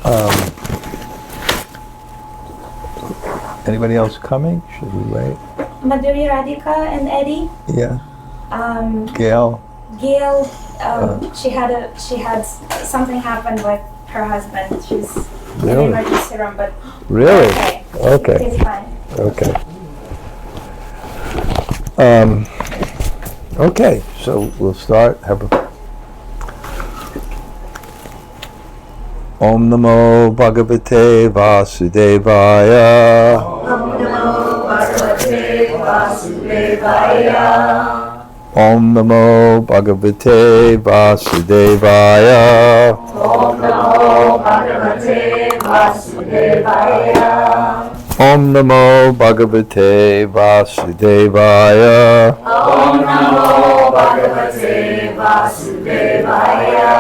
Um, Anybody else coming? Should we wait? Madhuri, Radhika, and Eddie. Yeah. Gail. She had something happen with her husband. She's in the emergency room, but really? Okay. It's fine. Okay. Okay. So we'll start. Om Namo Bhagavate Vasudevaya. Om Namo Bhagavate Vasudevaya. Om Namo Bhagavate Vasudevaya. Om Namo Bhagavate Vasudevaya. Om Namo Bhagavate Vasudevaya. Om Namo Bhagavate Vasudevaya.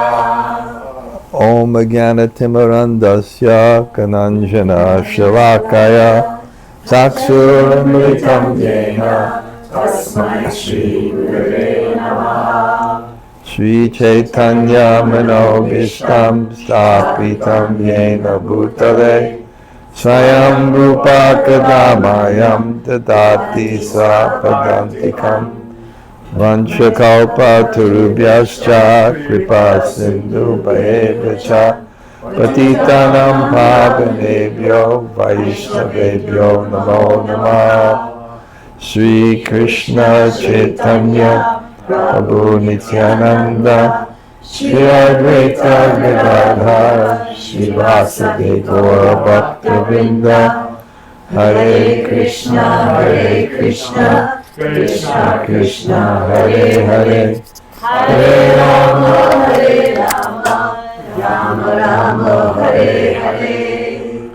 Om Jnanatimurandasya Kananjana Shalakaya Saksuramritam Yena Tasmai Shri Gurave Namaha. Sri Chaitanya Manobishtam Stapitam Yena Bhutale Swayam Rupa Kadamayam Dadati Sapadantikam Vanchakalpa Turubhyascha Kripa Sindhu Bhayevacha Patitanam Pavanebhyo Vaishnavebhyo Namo Namah. Sri Krishna Chaitanya Prabhu Nityananda Shri Advaita Gadadhara Shri Vasudeva Gaura Bhaktavinda. Hare Krishna Krishna Krishna Hare Hare Hare Rama Rama Rama Hare Hare.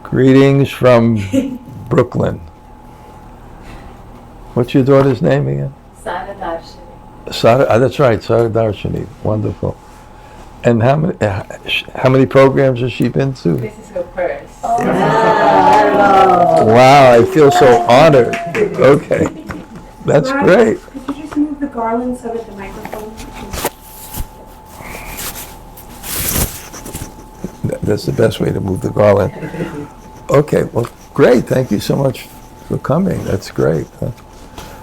Greetings from Brooklyn. What's your daughter's name again? Sara Darshini. That's right, Sara Darshini. Wonderful. And how many programs has she been to? This is her first. Wow, I feel so honored. Okay, that's great. Could you just move the garland so that the microphone? That's the best way to move the garland. Okay, well, great. Thank you so much for coming. That's great. Huh?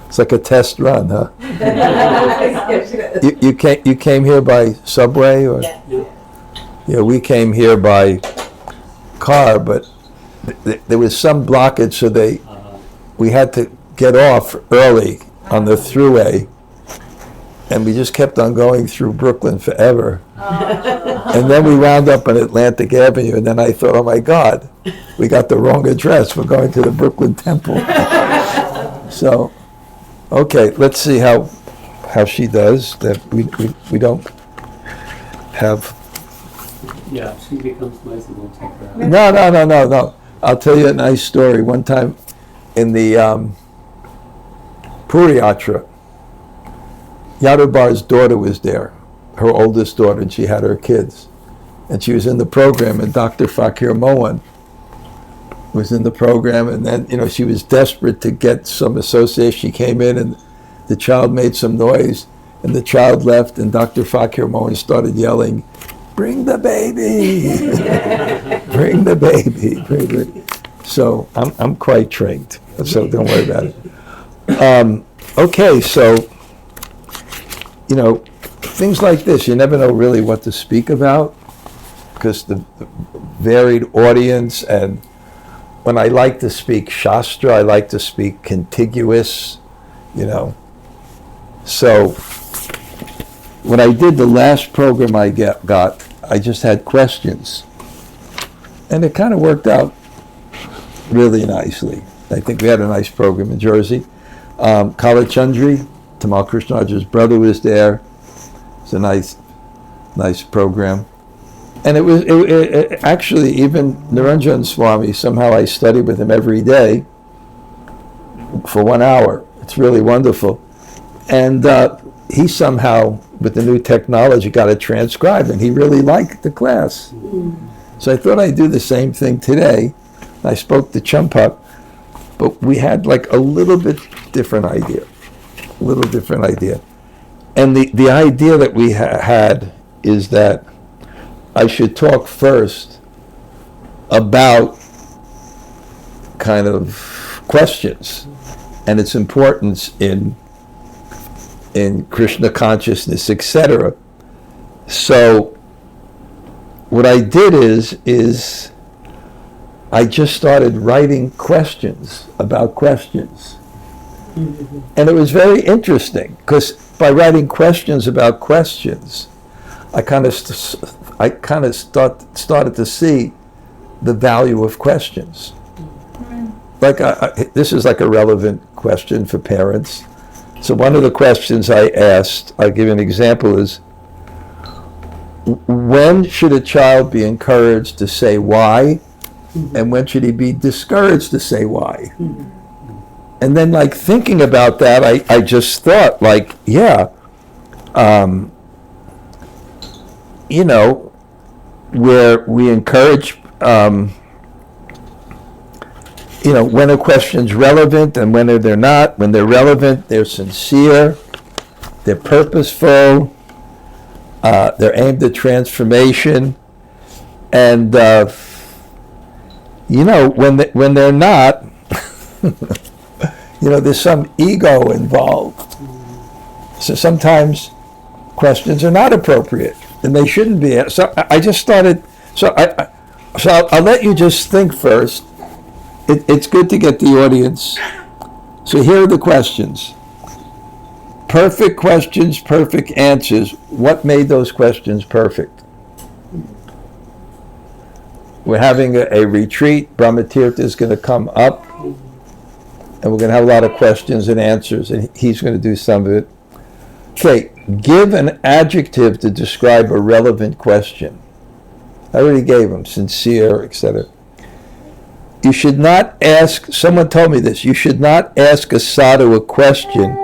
It's like a test run, huh? You came here by subway, or? Yeah, we came here by car, but there was some blockage, so we had to get off early on the thruway, and we just kept on going through Brooklyn forever. And then we wound up on Atlantic Avenue, and then I thought, oh my God, we got the wrong address. We're going to the Brooklyn Temple. So, okay, let's see how she does. That we don't have. Yeah, she becomes nice and we'll take her out. No. I'll tell you a nice story. One time in the Puri Yatra, Yadubar's daughter was there, her oldest daughter, and she had her kids. And she was in the program, and Dr. Fakir Mohan was in the program, and then, she was desperate to get some association. She came in, and the child made some noise, and the child left, and Dr. Fakir Mohan started yelling, "Bring the baby! Bring the baby!" So I'm quite trained, so don't worry about it. Okay, so, things like this, you never know really what to speak about, because the varied audience, and when I like to speak Shastra, I like to speak contiguous, So when I did the last program I got, I just had questions. And it kind of worked out really nicely. I think we had a nice program in Jersey. Kalachandri, Tamal Krishnaraja's brother, was there. It's a nice program. And it actually, even Niranjan Swami, somehow I studied with him every day for 1 hour. It's really wonderful. And he somehow, with the new technology, got it transcribed, and he really liked the class. So I thought I'd do the same thing today. I spoke to Champak, but we had like a little bit different idea. And the idea that we had is that I should talk first about kind of questions and its importance in Krishna consciousness, etc. So what I did is I just started writing questions about questions. And it was very interesting, because by writing questions about questions, I kind of started to see the value of questions. Like this is like a relevant question for parents. So one of the questions I asked, I'll give you an example, is when should a child be encouraged to say why, and when should he be discouraged to say why? And then, like, thinking about that, I just thought, like, yeah, you know, where we encourage, you know, when a question's relevant and when they're not. When they're relevant, they're sincere, they're purposeful, they're aimed at transformation, and you know, when they're not, you know, there's some ego involved. So sometimes questions are not appropriate, and they shouldn't be. So I just started. So I'll let you just think first. It's good to get the audience. So here are the questions. Perfect questions, perfect answers. What made those questions perfect? We're having a retreat. Brahmatirtha is going to come up, and we're going to have a lot of questions and answers, and he's going to do some of it. Okay, give an adjective to describe a relevant question. I already gave him, sincere, etc. You should not ask, someone told me this, you should not ask a sadhu a question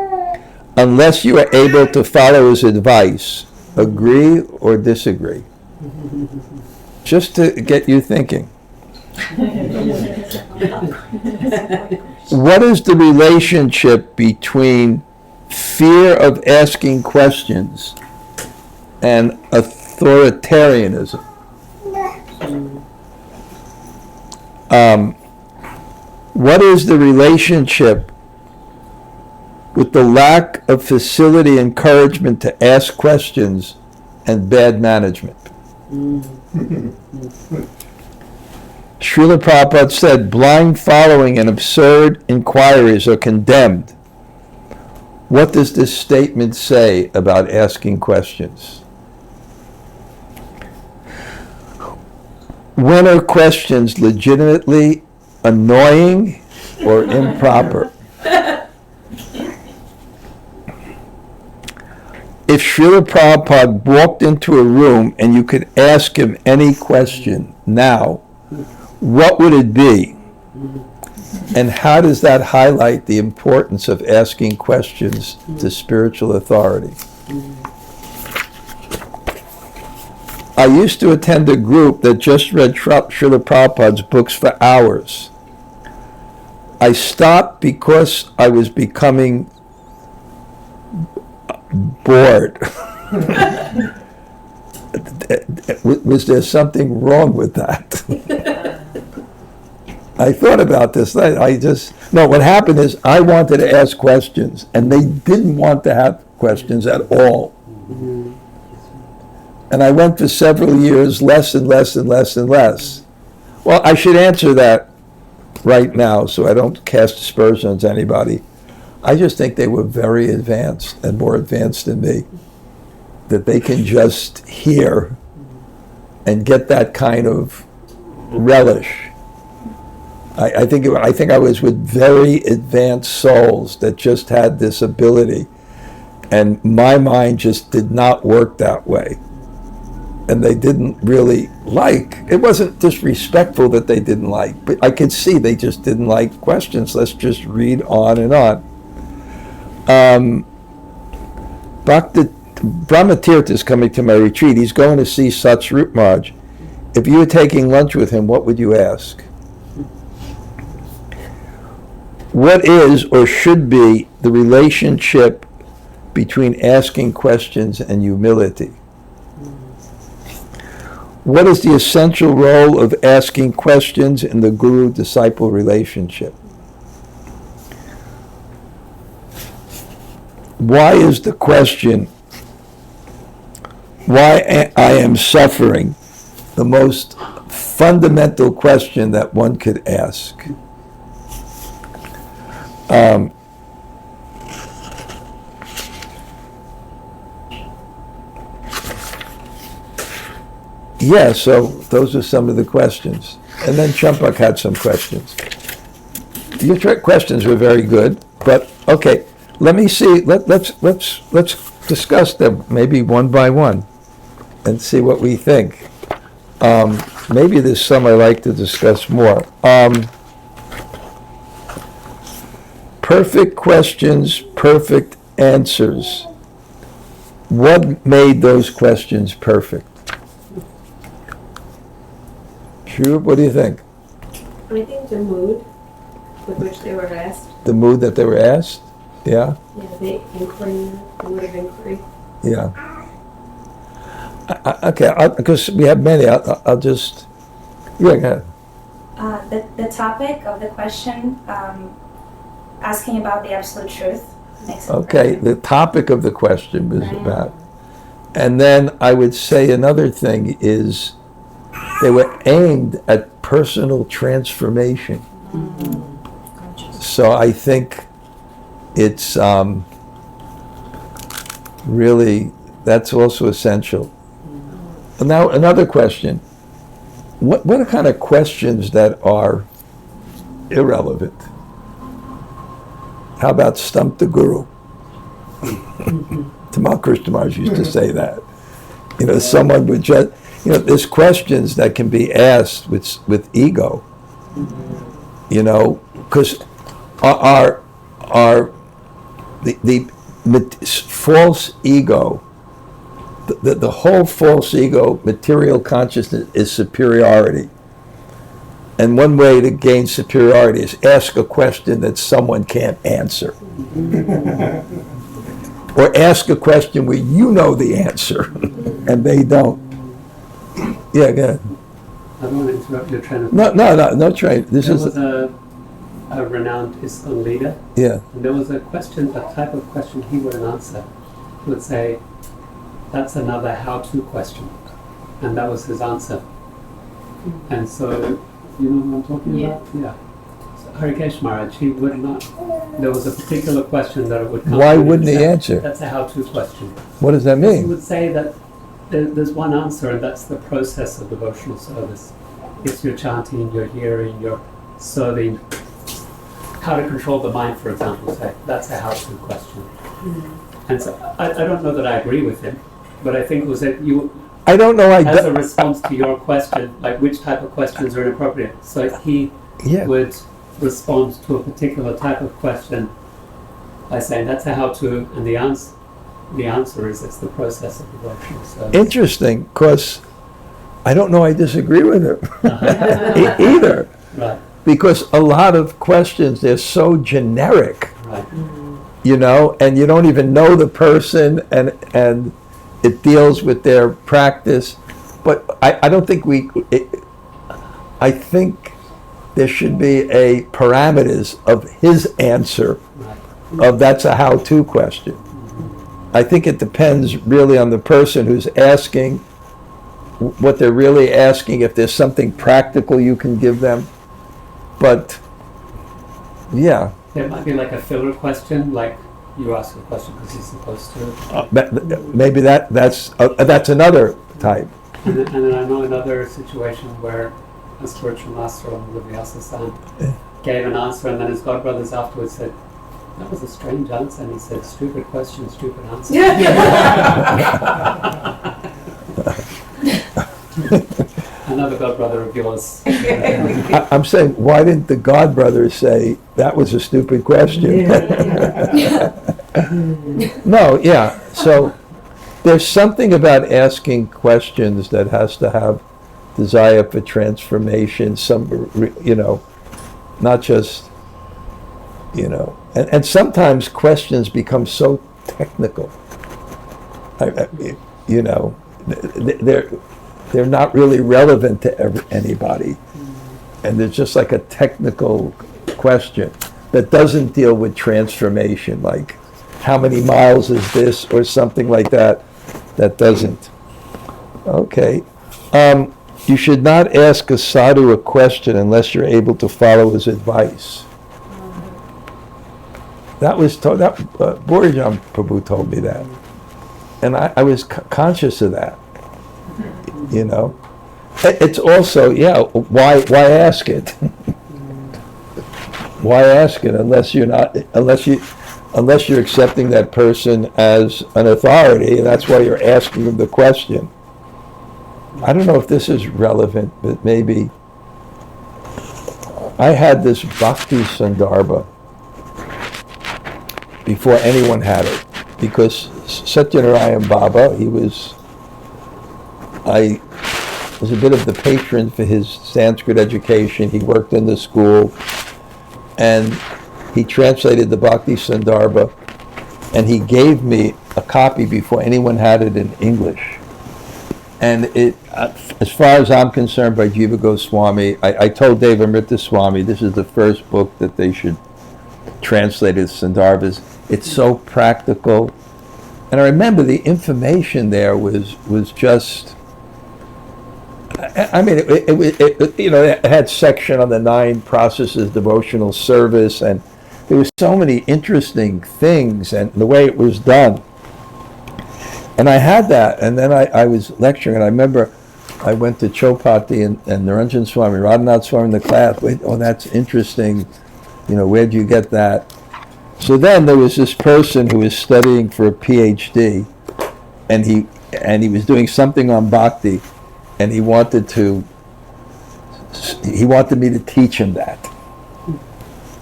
unless you are able to follow his advice. Agree or disagree? Just to get you thinking. What is the relationship between fear of asking questions and authoritarianism? What is the relationship with the lack of facility, encouragement to ask questions, and bad management? Srila Prabhupada said, blind following and absurd inquiries are condemned. What does this statement say about asking questions? When are questions legitimately annoying or improper? If Srila Prabhupada walked into a room and you could ask him any question now, what would it be? And how does that highlight the importance of asking questions to spiritual authority? I used to attend a group that just read Srila Prabhupada's books for hours. I stopped because I was becoming bored. Was there something wrong with that? I thought about this. No, what happened is I wanted to ask questions, and they didn't want to have questions at all. And I went for several years, less and less and less and less. Well, I should answer that right now so I don't cast aspersions on anybody. I just think they were very advanced and more advanced than me. That they can just hear and get that kind of relish. I think I was with very advanced souls that just had this ability, and my mind just did not work that way. And they didn't really like. It wasn't disrespectful that they didn't like, but I could see they just didn't like questions. Let's just read on and on. Brahmatirtha is coming to my retreat. He's going to see Satsrup Maharaj. If you were taking lunch with him, what would you ask? What is or should be the relationship between asking questions and humility? What is the essential role of asking questions in the guru-disciple relationship? Why is the question, why I am suffering, the most fundamental question that one could ask? Yeah, so those are some of the questions. And then Champak had some questions. Your questions were very good, but okay, let me see, let's discuss them maybe one by one and see what we think. Maybe there's some I'd like to discuss more. Perfect questions, perfect answers. What made those questions perfect? Sure, what do you think? I think the mood with which they were asked. The mood that they were asked? Yeah? Yeah, the inquiry, the mood of inquiry. Yeah. Okay, because we have many, I'll just, yeah, go ahead. The topic of the question, asking about the absolute truth. Makes it Okay, perfect. the topic of the question was Right. about, and then I would say another thing is they were aimed at personal transformation. So I think it's really, that's also essential. Now, another question. What are kind of questions that are irrelevant? How about stump the guru? Tamal Krishnamurti used to say that. You know, someone would just, you know, there's questions that can be asked with ego. You know, because the false ego, the whole false ego, material consciousness is superiority. And one way to gain superiority is ask a question that someone can't answer. Or ask a question where you know the answer and they don't. Yeah, go ahead. I don't want to interrupt your train of No train. This There is, was a renowned ISKCON leader, yeah. and there was a question, a type of question he wouldn't answer. He would say, that's another how-to question. And that was his answer. And so, you know what I'm talking about? Yeah. So Harikesh Maharaj, he would not, there was a particular question that would come. Why to him wouldn't and he say, answer? That's a how-to question. What does that He mean? would say that there's one answer, and that's the process of devotional service. It's your chanting, your hearing, your serving. How to control the mind, for example, say, that's a how-to question. And so I don't know that I agree with him, but I think it was that you, I don't know. as a response to your question, like which type of questions are inappropriate. So he Yeah. would respond to a particular type of question by saying that's a how-to, and the answer is it's the process of devotional service. Interesting, because I don't know I disagree with him either. Right, Because a lot of questions, they're so generic, right. you know, and you don't even know the person, and it deals with their practice. But I don't think I think there should be a parameters of his answer of that's a how-to question. I think it depends really on the person who's asking, what they're really asking, if there's something practical you can give them. But, yeah, It might be like a filler question, like you ask a question because you're supposed to. maybe that's another type. And then I know another situation where a spiritual master on the Vyasa-san gave an answer, and then his godbrothers afterwards said, that was a strange answer, and he said, stupid question, stupid answer. Another godbrother of yours. I'm saying, why didn't the godbrothers say, that was a stupid question? No, yeah, so there's something about asking questions that has to have desire for transformation, you know, not just, you know, and sometimes questions become so technical. You know, they're not really relevant to anybody. And there's just like a technical question that doesn't deal with transformation, like how many miles is this or something like that. That doesn't. Okay. You should not ask a sadhu a question unless you're able to follow his advice. That was Borijan Prabhu told me that. And I was conscious of that. You know? It's also, why ask it? Why ask it unless you're accepting that person as an authority, and that's why you're asking them the question. I don't know if this is relevant, but maybe. I had this Bhakti Sandarbha before anyone had it, because Satyanarayan Baba, I was a bit of the patron for his Sanskrit education. He worked in the school, and he translated the Bhakti Sandarbha, and he gave me a copy before anyone had it in English. And it, as far as I'm concerned, by Jiva Goswami, I told Devamrita Swami, this is the first book that they should translate as Sandarbhas. It's so practical. And I remember the information there was just, I mean, it had section on the 9 processes, devotional service, and there was so many interesting things and the way it was done. And I had that, and then I was lecturing, and I remember I went to Chopati and Naranjan Swami, Radhanath Swami in the class. Wait, oh, that's interesting. Where'd you get that? So then there was this person who was studying for a PhD, and he was doing something on bhakti, and he wanted me to teach him that.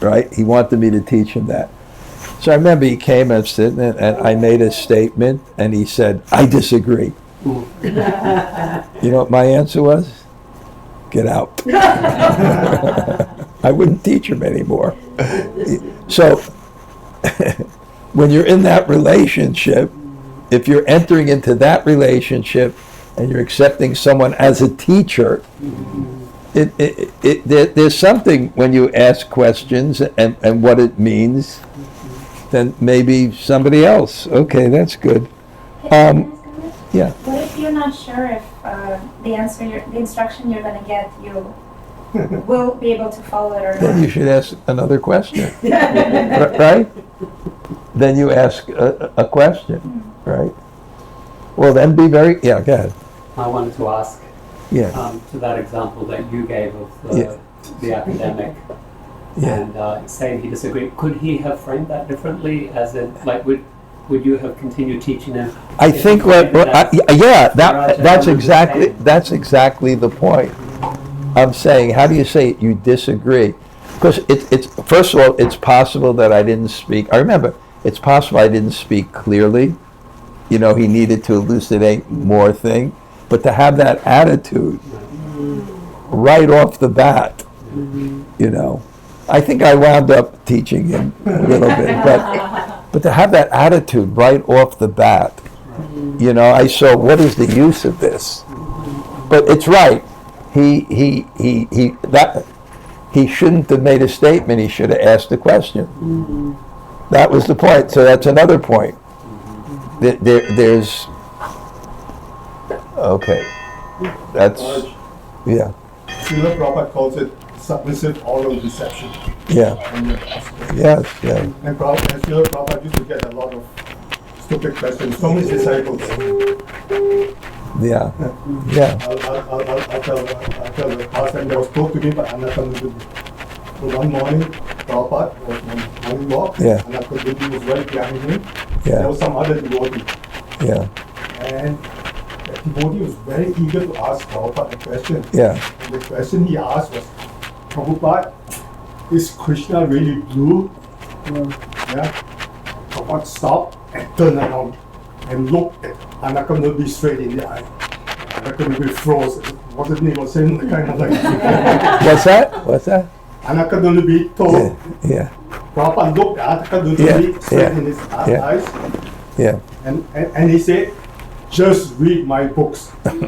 Right? He wanted me to teach him that. So I remember he came and sitting, and I made a statement, and he said, "I disagree." You know what my answer was? Get out. I wouldn't teach him anymore. So when you're in that relationship, if you're entering into that relationship and you're accepting someone as a teacher, there's something when you ask questions and what it means, then maybe somebody else. Okay, that's good. Yeah. What if you're not sure if the instruction you're going to get, you will be able to follow it or not? Then you should ask another question, right? Then you ask a question, right? Well, then be very, go ahead. I wanted to ask, to that example that you gave of the academic, and saying he disagreed, could he have framed that differently? As in, like, would you have continued teaching him? I think that's exactly the point. I'm saying, how do you say you disagree? Because it's first of all, it's possible that I didn't speak. I remember, it's possible I didn't speak clearly. He needed to elucidate more thing. But to have that attitude right off the bat, I think I wound up teaching him a little bit, but to have that attitude right off the bat, I saw, what is the use of this? But it's right. He shouldn't have made a statement. He should have asked a question. That was the point. So that's another point. There's okay. That's Srila Prabhupada calls it submissive oral deception. Yeah. Yes. Yeah. And Srila Prabhupada used to get a lot of stupid questions from his disciples. Yeah. I'll tell the past time that was told to me by Anakandudu. So one morning, Prabhupada was on morning walk. Yeah. Anakandudu was right behind him. Yeah. There was some other devotee. Yeah. And the devotee was very eager to ask Prabhupada a question. Yeah. And the question he asked was, Prabhupada, is Krishna really blue? Yeah. Prabhupada stopped and turned around and looked at Anakandudu straight in the eye. Anakandudu froze. Wasn't he was saying kind of like What's that? Anakandudu told Prabhupada looked at Anakandudu straight in his eyes. Yeah. And he said, just read my books. And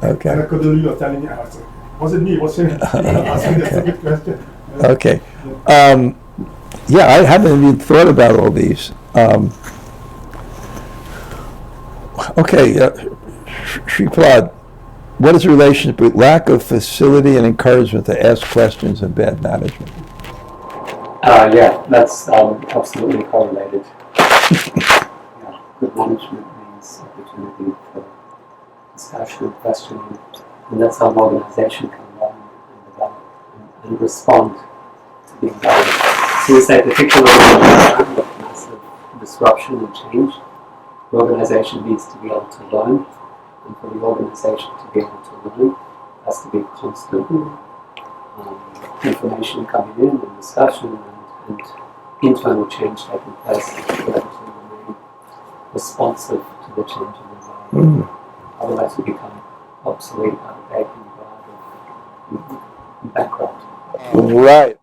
I Okay. couldn't read or telling me, I was, wasn't me, wasn't asking the stupid question. Okay. Yeah, I haven't even thought about all these. Okay, Shripad, what is the relationship with lack of facility and encouragement to ask questions and bad management? Yeah, that's absolutely correlated. Yeah, good management means opportunity for discussion, questioning, and that's how an organization can learn and develop and respond to the environment. So we say particularly in a time of massive disruption and change, the organization needs to be able to learn, and for the organization to be able to learn, it has to be constant information coming in and discussion and internal change taking place to be able to remain responsive to the change in the environment. Otherwise we become obsolete, outdated, and bankrupt. Right.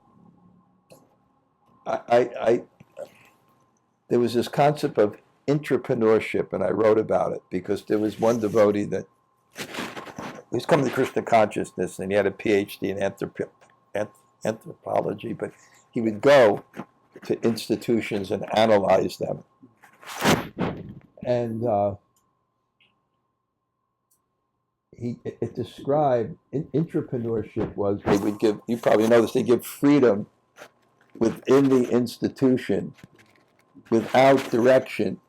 I there was this concept of entrepreneurship, and I wrote about it because there was one devotee that he's come to Krishna consciousness, and he had a PhD in anthropology, but he would go to institutions and analyze them. And it described entrepreneurship was they would give, you probably know this, they give freedom within the institution without direction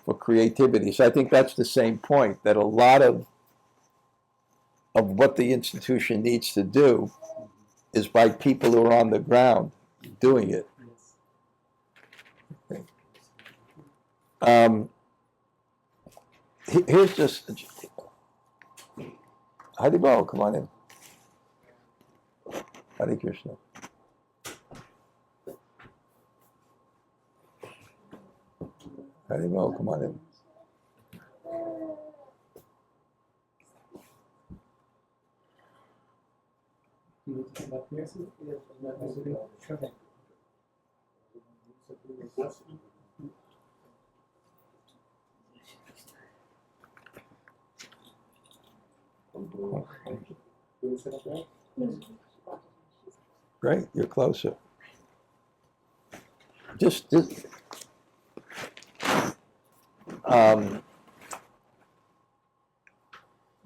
for creativity. So I think that's the same point, that a lot of what the institution needs to do is by people who are on the ground doing it. Here's just, Haribol, come on in. Hare Krishna. Haribol, come on in. Great, you're closer. Just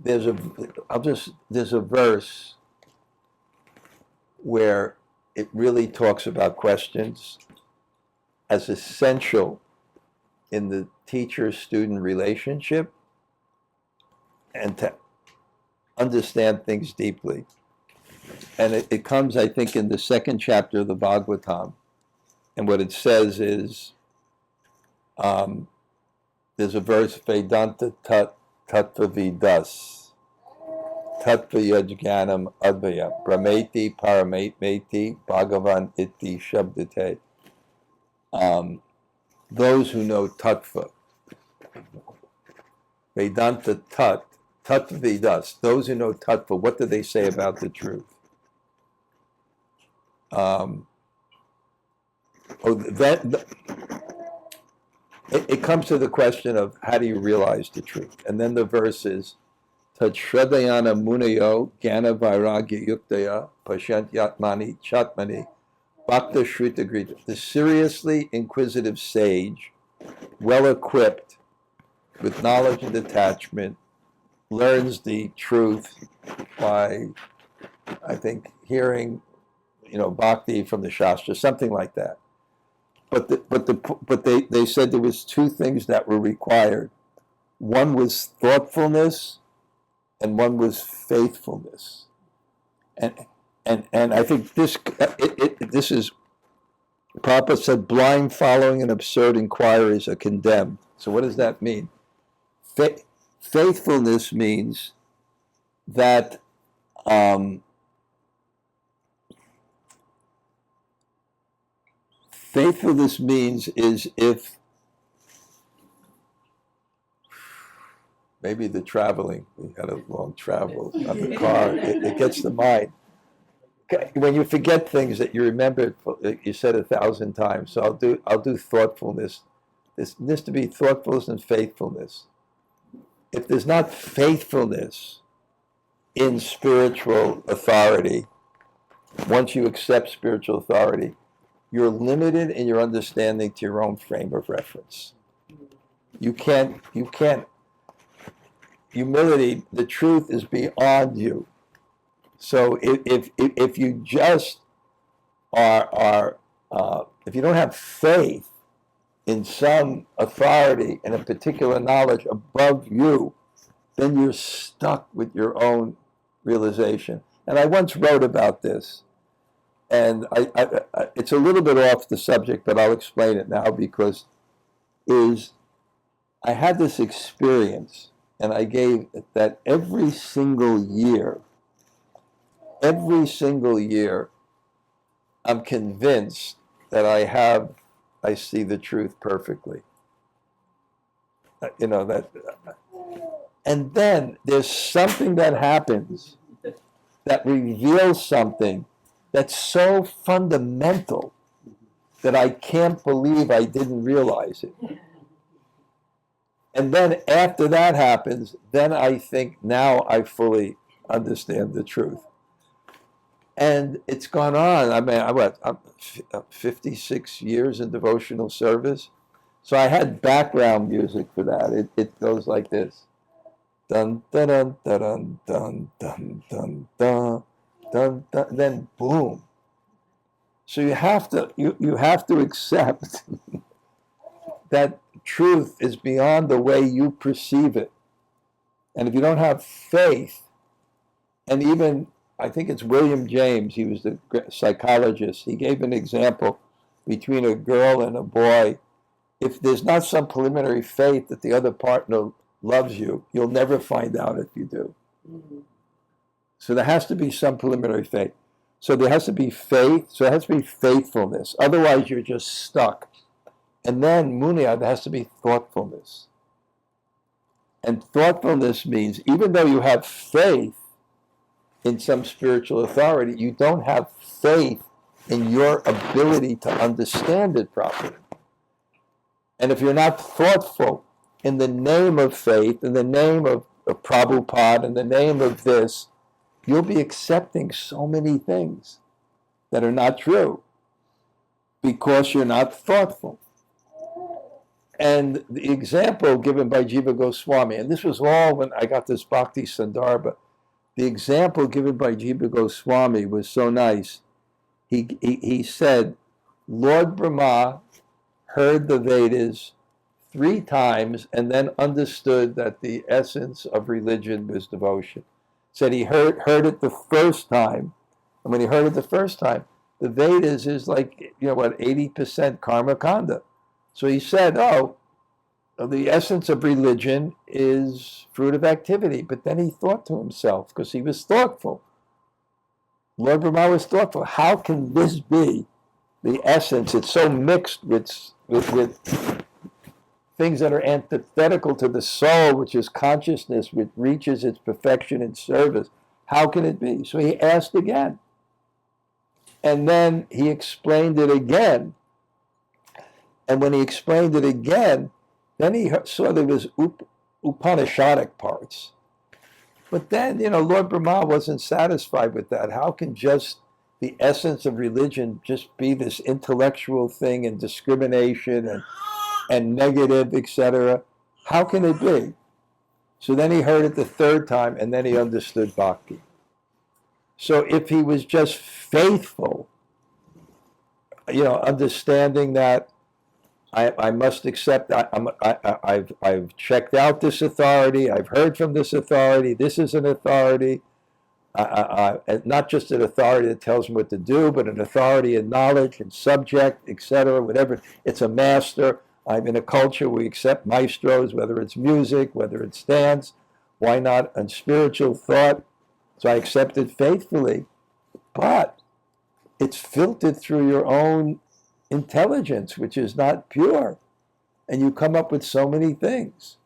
there's a verse where it really talks about questions as essential in the teacher-student relationship and to understand things deeply. And it comes, I think, in the second chapter of the Bhagavatam. And what it says is, there's a verse, Vedanta tattva vidas, tattva yajnanam advaya, brahmeti paramatmeti bhagavan iti shabdate. Those who know tattva, Vedanta tattva vidas, those who know tattva, what do they say about the truth? It comes to the question of how do you realize the truth? And then the verse is, Tad Shradayana Munayo Jnana Vairagya Yuktaya Pashant Yatmani Chatmani Bhakta Shrita Grita. The seriously inquisitive sage, well equipped with knowledge and detachment, learns the truth by, I think, hearing, bhakti from the Shastra, something like that. But they said there was two things that were required. One was thoughtfulness, and one was faithfulness. And I think this is, Prabhupada said, blind following and absurd inquiries are condemned. So what does that mean? Faithfulness means that faithfulness means is if maybe the traveling, we had a long travel on the car, it gets the mind. When you forget things that you remember, you said 1,000 times. So I'll do thoughtfulness. This to be thoughtfulness and faithfulness. if there's not faithfulness in spiritual authority, once you accept spiritual authority, you're limited in your understanding to your own frame of reference. You can't, humility, the truth is beyond you. So if you just if you don't have faith in some authority and a particular knowledge above you, then you're stuck with your own realization. And I once wrote about this, and it's a little bit off the subject, but I'll explain it now, because I had this experience, and I gave that every single year, I'm convinced that I see the truth perfectly. And then there's something that happens that reveals something that's so fundamental that I can't believe I didn't realize it. And then after that happens, then I think now I fully understand the truth. And it's gone on. I mean, I'm 56 years in devotional service. So I had background music for that. It goes like this. Dun dun dun dun dun dun dun dun dun dun. Then boom. So you have to accept that truth is beyond the way you perceive it. And if you don't have faith, and even I think it's William James, he was the psychologist, he gave an example between a girl and a boy. If there's not some preliminary faith that the other partner loves you, you'll never find out if you do. Mm-hmm. So there has to be some preliminary faith. So there has to be faith, so there has to be faithfulness. Otherwise you're just stuck. And then munya, there has to be thoughtfulness. And thoughtfulness means even though you have faith in some spiritual authority, you don't have faith in your ability to understand it properly. And if you're not thoughtful in the name of faith, in the name of Prabhupada, in the name of this, you'll be accepting so many things that are not true because you're not thoughtful. And the example given by Jiva Goswami, and this was all when I got this Bhakti Sandarbha, the example given by Jiva Goswami was so nice. He said, Lord Brahma heard the Vedas 3 times and then understood that the essence of religion was devotion. Said he heard it the first time, and when he heard it the first time, the Vedas is like, 80% karma kanda. So he said, the essence of religion is fruit of activity. But then he thought to himself, because he was thoughtful. Lord Brahma was thoughtful. How can this be the essence? It's so mixed with things that are antithetical to the soul, which is consciousness, which reaches its perfection in service. How can it be? So he asked again. And then he explained it again. And when he explained it again, then he saw there was Upanishadic parts. But then, Lord Brahma wasn't satisfied with that. How can just the essence of religion just be this intellectual thing and discrimination and negative, etc.? How can it be? So then he heard it the 3rd time, and then he understood bhakti. So if he was just faithful, understanding that I must accept, I've checked out this authority, I've heard from this authority, this is an authority, not just an authority that tells me what to do, but an authority in knowledge and subject, etc., whatever. It's a master. I'm in a culture where we accept maestros, whether it's music, whether it's dance, why not on spiritual thought? So I accept it faithfully, but it's filtered through your own intelligence, which is not pure, and you come up with so many things.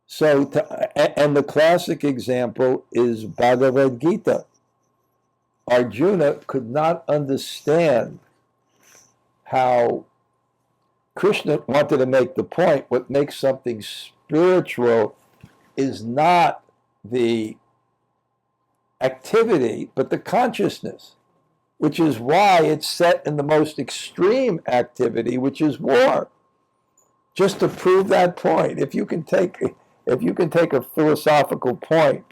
So, and the classic example is Bhagavad Gita. Arjuna could not understand how Krishna wanted to make the point, what makes something spiritual is not the activity, but the consciousness, which is why it's set in the most extreme activity, which is war. Just to prove that point, if you can take a philosophical point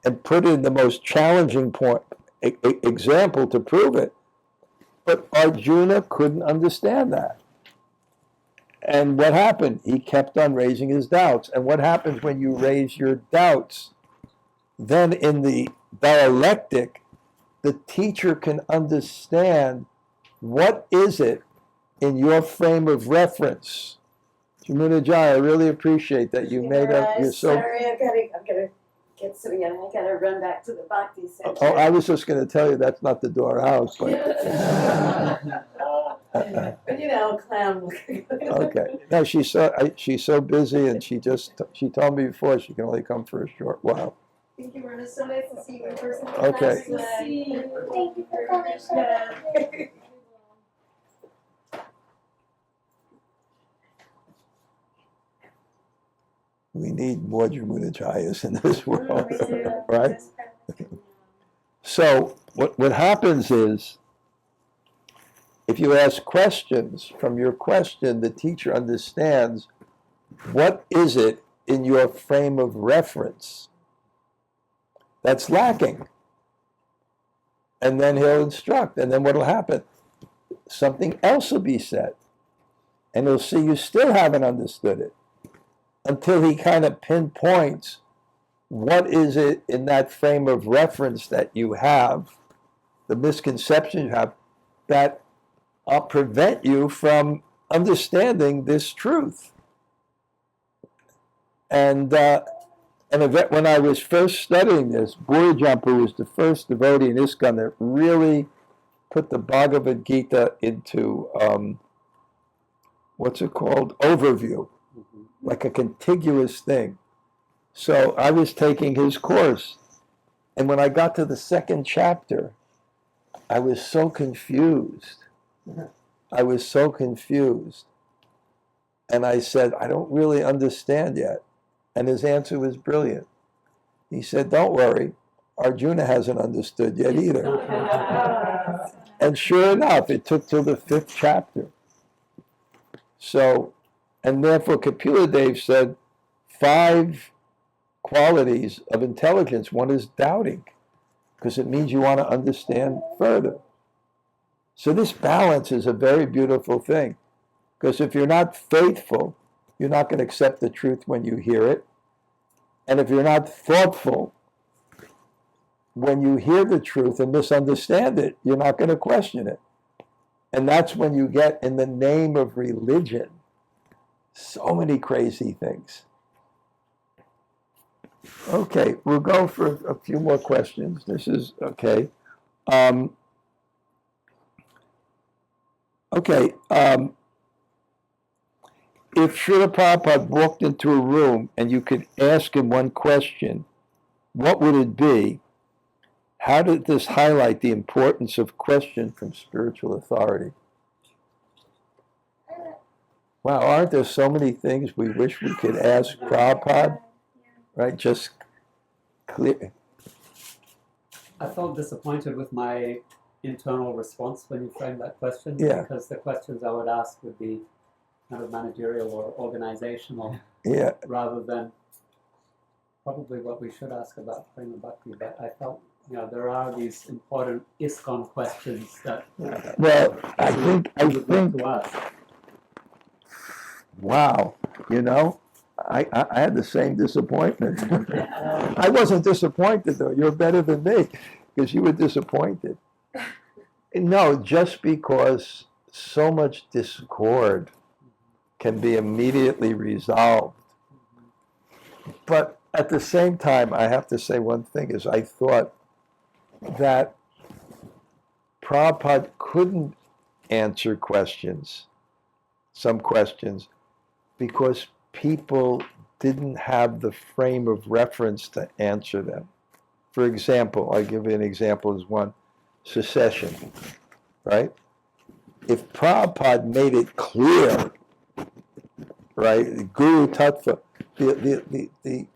and put it in the most challenging point example to prove it, but Arjuna couldn't understand that. And what happened? He kept on raising his doubts. And what happens when you raise your doubts? Then in the dialectic, the teacher can understand what is it in your frame of reference. Jamuna Jai, I really appreciate that you made up. You're so. Sorry, I'm gonna get something. I gotta run back to the Bhakti Center. Oh, I was just going to tell you that's not the door house, but. But you know, clown. Okay. No, she's so busy, and she told me before she can only come for a short while. Thank you, Verna. So nice to see you in person. Okay. Nice to see you. Thank you for coming. We need more Jamuna Jayas in this world, right? So what happens is, if you ask questions, from your question, the teacher understands what is it in your frame of reference that's lacking. And then he'll instruct. And then what will happen? Something else will be said. And he'll see you still haven't understood it, until he kind of pinpoints what is it in that frame of reference that you have, the misconception you have, that prevent you from understanding this truth. And when I was first studying this, Bhurajampa was the first devotee in ISKCON that really put the Bhagavad Gita into, what's it called? Overview. Like a contiguous thing. So I was taking his course. And when I got to the second chapter, I was so confused. And I said, I don't really understand yet. And his answer was brilliant. He said, don't worry, Arjuna hasn't understood yet either. And sure enough, it took till the 5th chapter. So, and therefore Kapila Dev said 5 qualities of intelligence. One is doubting, because it means you want to understand further. So this balance is a very beautiful thing, because if you're not faithful, you're not going to accept the truth when you hear it. And if you're not thoughtful, when you hear the truth and misunderstand it, you're not going to question it. And that's when you get, in the name of religion, so many crazy things. Okay, we'll go for a few more questions. This is, okay. If Srila Prabhupada walked into a room and you could ask him one question, what would it be? How did this highlight the importance of question from spiritual authority? Wow, aren't there so many things we wish we could ask Prabhupada? Right, just clear. I felt disappointed with my internal response when you framed that question, Yeah. because the questions I would ask would be kind of managerial or organizational, Yeah, rather than probably what we should ask about Prema Bhakti. But I felt, there are these important ISKCON questions that well, I think, to ask. wow, I had the same disappointment. I wasn't disappointed, though. You're better than me, because you were disappointed. No, just because so much discord can be immediately resolved. But at the same time, I have to say one thing, is I thought that Prabhupada couldn't answer some questions, because people didn't have the frame of reference to answer them. For example, I'll give you an example as one, secession, right? If Prabhupada made it clear, right, Guru Tattva, the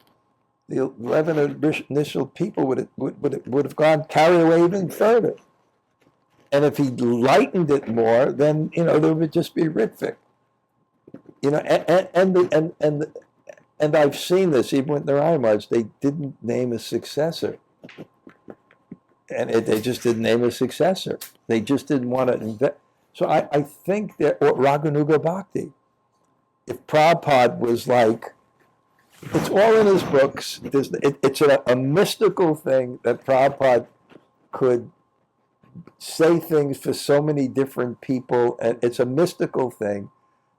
the 11 initial people would have gone carried away even further. And if he lightened it more, then there would just be Ritvik. And I've seen this even with Narayamarj. They didn't name a successor, and they just didn't name a successor. They just didn't want to invest. So I think that, or Raganuga Bhakti, if Prabhupada was like, it's all in his books. It's a mystical thing that Prabhupada could say things for so many different people, and it's a mystical thing.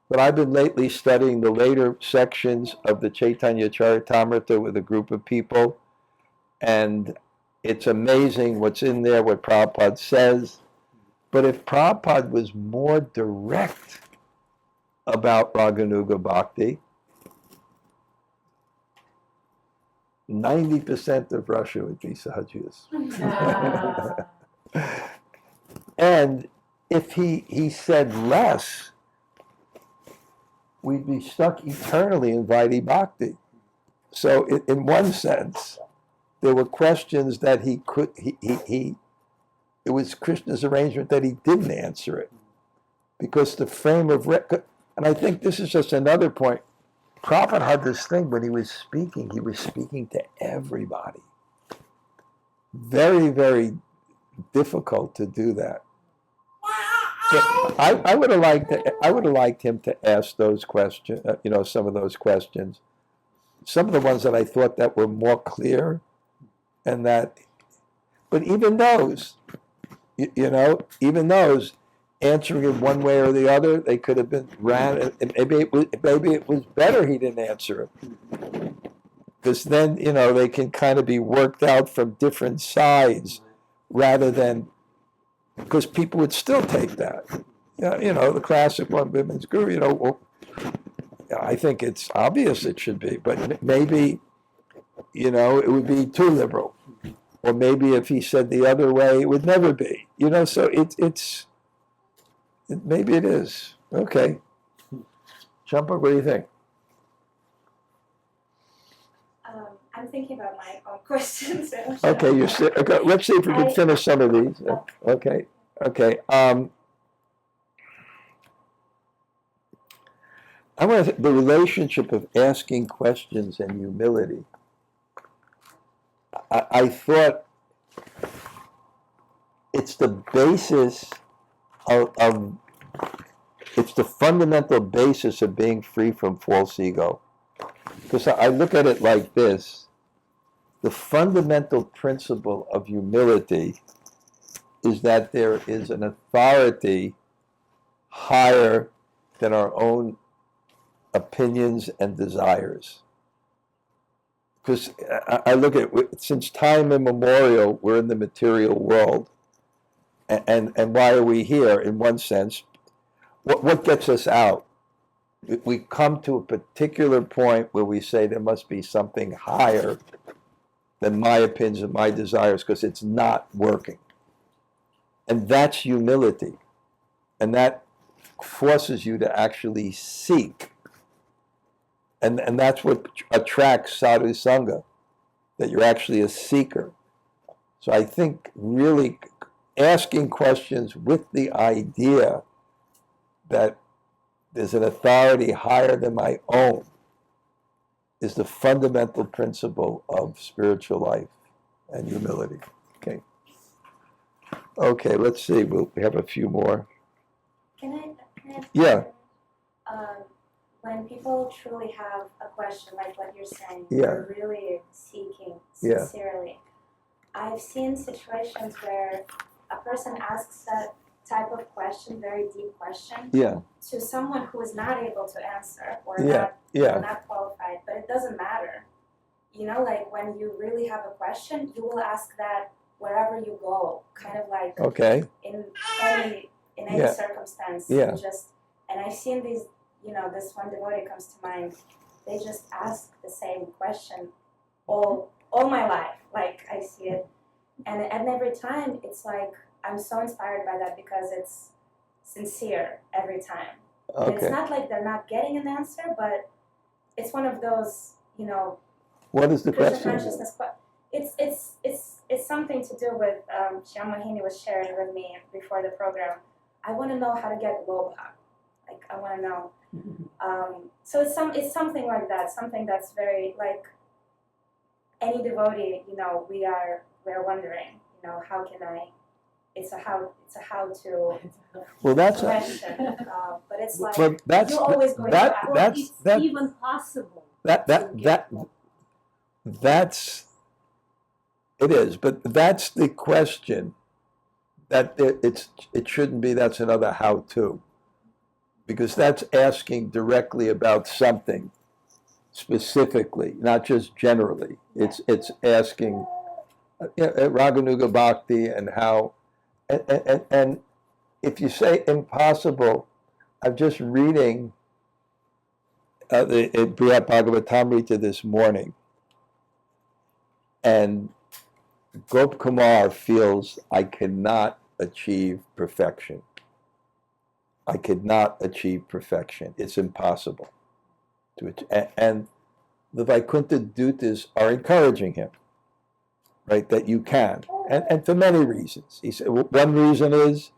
But I've been lately studying the later sections of the Chaitanya Charitamrita with a group of people, and it's amazing what's in there, what Prabhupada says. But if Prabhupada was more direct about Raganuga Bhakti, 90% of Russia would be Sahajis. And if he said less, we'd be stuck eternally in Vaidhi Bhakti. So in one sense, there were questions that it was Krishna's arrangement that he didn't answer it. Because the frame of, and I think this is just another point, Prabhupada had this thing when he was speaking to everybody. Very, very difficult to do that. So I would have liked him to ask those questions, some of those questions. Some of the ones that I thought that were more clear, but even those, even those, answering it one way or the other, they could have been and maybe it was better he didn't answer it, because then they can kind of be worked out from different sides, rather than, because people would still take that. The classic one, women's guru. I think it's obvious it should be, but maybe it would be too liberal, or maybe if he said the other way, it would never be. So maybe it is. Okay. Champa, what do you think? I'm thinking about my own questions. Okay, okay, let's see if we can finish some of these. Okay. I want the relationship of asking questions and humility. I thought it's the basis it's the fundamental basis of being free from false ego. Because I look at it like this: the fundamental principle of humility is that there is an authority higher than our own opinions and desires. Because I look at it, since time immemorial, we're in the material world. And why are we here? In one sense, what gets us out? We come to a particular point where we say there must be something higher than my opinions and my desires, because it's not working. And that's humility. And that forces you to actually seek. And that's what attracts sadhu sangha, that you're actually a seeker. So I think really asking questions with the idea that there's an authority higher than my own is the fundamental principle of spiritual life and humility. Okay, let's see. We have a few more. Can I Yeah. When people truly have a question, like what you're saying, Yeah. they're really seeking sincerely. I've seen situations where a person asks that type of question, very deep question, to someone who is not able to answer or not qualified, but it doesn't matter. Like when you really have a question, you will ask that wherever you go, kind of like in any circumstance. And I've seen these, this one devotee comes to mind. They just ask the same question all my life, like I see it, and every time it's like I'm so inspired by that because it's sincere every time. And it's not like they're not getting an answer, but it's one of those, What is the Krishna question? consciousness. But it's something to do with Shyam Mohini was sharing with me before the program. I want to know how to get lobha. Like I want to know. So it's something like that. Something that's very like any devotee. You know, we're wondering. You know, how can I? It's a how to Well, that's question. But it's like well, that's you're always going that back. that's that even possible. that's it is, but that's the question. That it shouldn't be. That's another how-to, because that's asking directly about something specifically, not just generally. It's asking Raganuga Bhakti and how, and if you say impossible, I'm just reading the Brihad Bhagavatamrita this morning, and Gop Kumar feels I cannot achieve perfection. I could not achieve perfection. It's impossible. And the Vaikuntha Dutas are encouraging him, right, that you can. And for many reasons. He said, one reason is,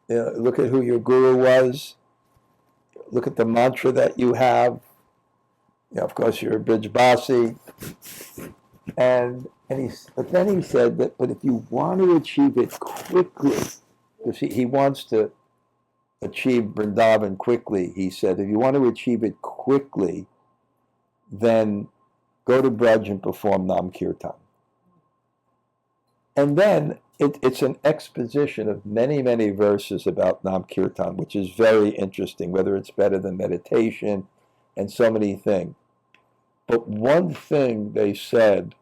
look at who your guru was. Look at the mantra that you have. Of course, you're a Brijbasi. But then he said that, but if you want to achieve it quickly, because he wants to achieve Vrindavan quickly, he said, if you want to achieve it quickly, then go to Braj and perform Nam Kirtan. And then it's an exposition of many, many verses about Nam Kirtan, which is very interesting, whether it's better than meditation and so many things. But one thing they said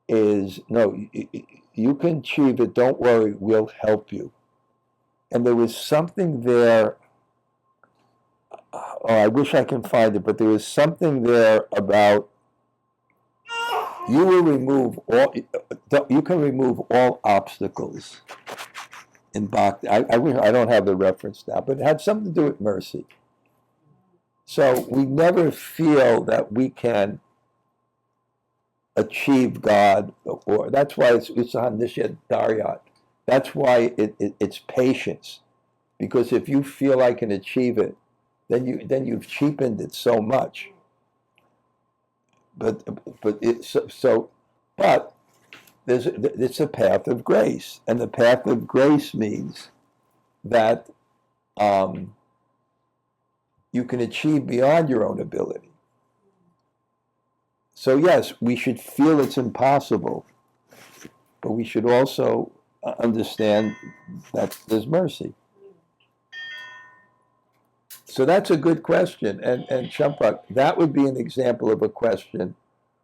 is, no, you can achieve it, don't worry, we'll help you. And there was something there, I wish I can find it, but there was something there about you can remove all obstacles in Bhakti. I don't have the reference now, but it had something to do with mercy. So we never feel that we can achieve God, or that's why it's Nishyad Daryat. That's why it's patience, because if you feel I can achieve it, then you've cheapened it so much. But it's a path of grace, and the path of grace means that you can achieve beyond your own ability. So yes, we should feel it's impossible, but we should also understand that there's mercy. So that's a good question, and Champak, that would be an example of a question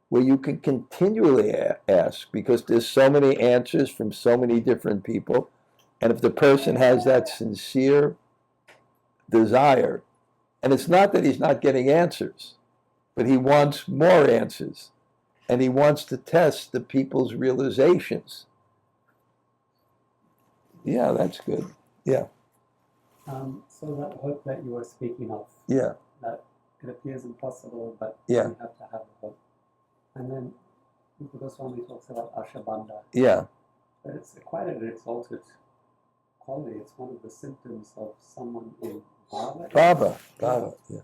where you can continually ask, because there's so many answers from so many different people, and if the person has that sincere desire, and it's not that he's not getting answers, but he wants more answers, and he wants to test the people's realizations. Yeah, that's good. Yeah. So that hope that you were speaking of, Yeah. that it appears impossible, but Yeah. you have to have the hope. And then Swami talks about Ashabandha. Yeah. But it's quite an exalted quality. It's one of the symptoms of someone in Bhava. Bhava, yeah.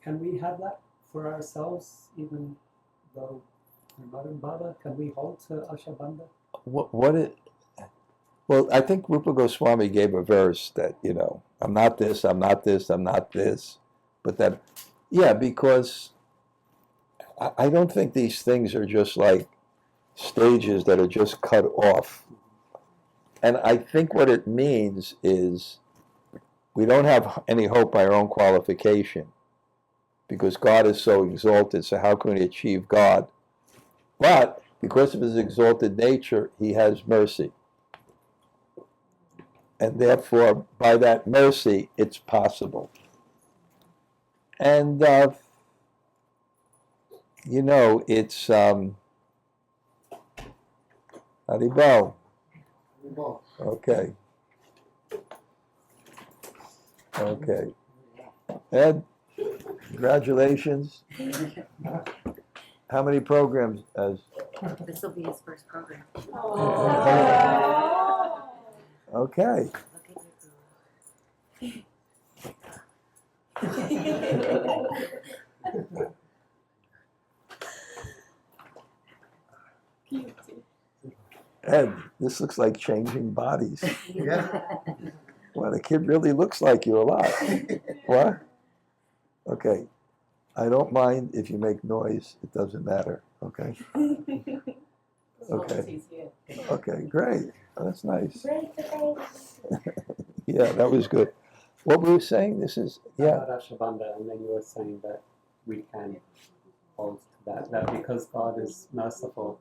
Can we have that for ourselves, even though we're not in Bhava? Can we hold to Ashabandha? Well, I think Rupa Goswami gave a verse that, I'm not this, I'm not this, I'm not this. But that, because I don't think these things are just like stages that are just cut off. And I think what it means is we don't have any hope by our own qualification, because God is so exalted, so how can we achieve God? But because of his exalted nature, he has mercy. And therefore, by that mercy, it's possible. And, it's, Haribol. Okay. Ed, congratulations. How many programs as? This will be his first program. Okay. Look at your Ed, this looks like changing bodies. Yeah. Well, the kid really looks like you a lot. What? Okay. I don't mind if you make noise. It doesn't matter. Okay. Okay. Okay, great. Oh, that's nice. Yeah, that was good. What were you saying? This is, yeah. About Ashabanda, and then you were saying that we can hold to that because God is merciful,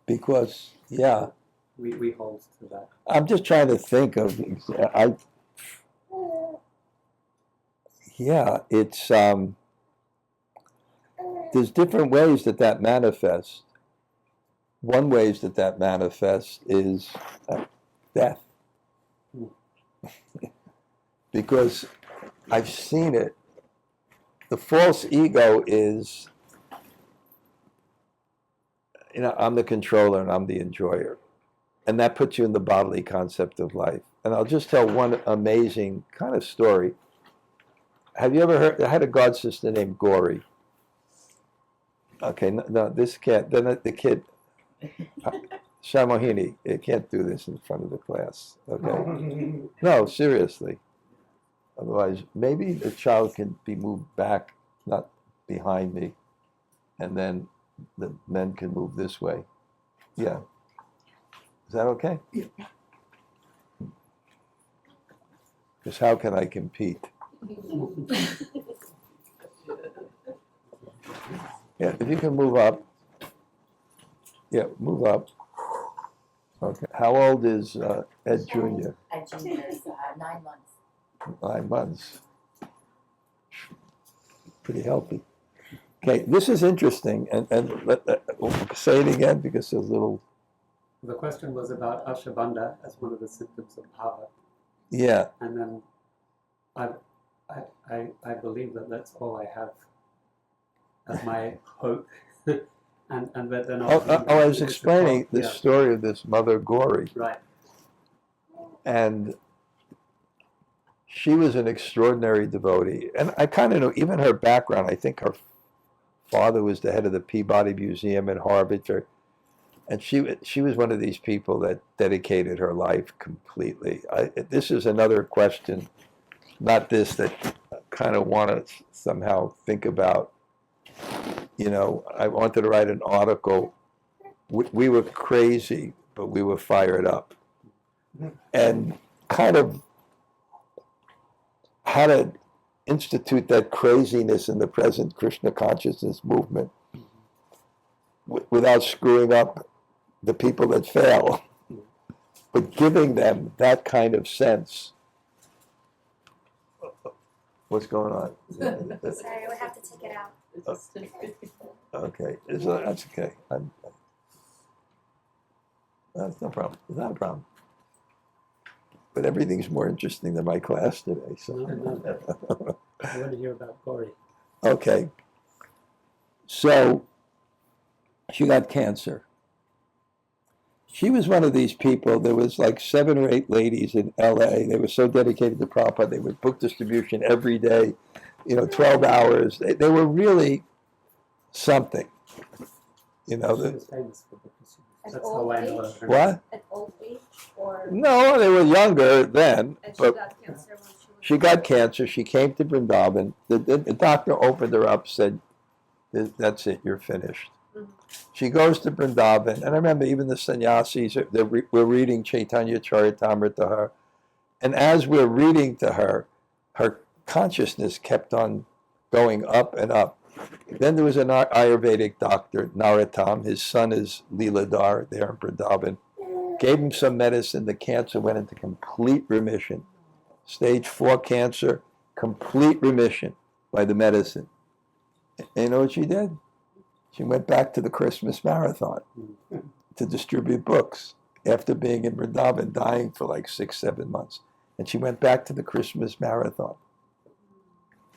Because, yeah. we hold to that. I'm just trying to think of, yeah, it's, there's different ways that manifests. One ways that manifests is death. Because I've seen it. The false ego is, I'm the controller and I'm the enjoyer. And that puts you in the bodily concept of life. And I'll just tell one amazing kind of story. Have you ever heard, I had a god sister named Gauri. Okay, no, this can't, the kid, Shamohini, it can't do this in front of the class, okay? No, seriously. Otherwise, maybe the child can be moved back, not behind me, and then the men can move this way. Yeah. Is that okay? Because how can I compete? Yeah, if you can move up. Yeah, move up. Okay. How old is Ed Jr.? Ed Jr. is 9 months. 9 months. Pretty healthy. Okay, this is interesting, and say it again because there's a little. The question was about Ashabanda as one of the symptoms of bhava. Yeah. And then I believe that that's all I have as my hope. and that then I was explaining the story of this mother Gauri. Right. And she was an extraordinary devotee. And I kind of know even her background. I think her father was the head of the Peabody Museum in Harvard. And she was one of these people that dedicated her life completely. This is another question, not this, that I kind of want to somehow think about. I wanted to write an article. We were crazy, but we were fired up. And kind of how to institute that craziness in the present Krishna consciousness movement without screwing up the people that fail, but giving them that kind of sense. What's going on? Sorry, we have to take it out. Okay, that's okay. That's no problem. It's not a problem. But everything's more interesting than my class today. So I want to hear about Gauri. Okay. So she got cancer. She was one of these people. There was like 7 or 8 ladies in LA. They were so dedicated to Prabhupada. They would book distribution every day, 12 hours. They were really something. She was famous for book distribution. That's how I know her. What? At old age, or No, they were younger then. and she But got cancer when she was. she got cancer. She came to Vrindavan. The doctor opened her up, said, "That's it. You're finished." She goes to Vrindavan, and I remember even the sannyasis, we're reading Chaitanya Charitamrita to her, and as we're reading to her, her consciousness kept on going up and up. Then there was an Ayurvedic doctor, Narottam, his son is Leeladhar there in Vrindavan, gave him some medicine, the cancer went into complete remission. Stage 4 cancer, complete remission by the medicine. And you know what she did? She went back to the Christmas marathon to distribute books after being in Vrindavan, dying for like 6-7 months. And she went back to the Christmas marathon.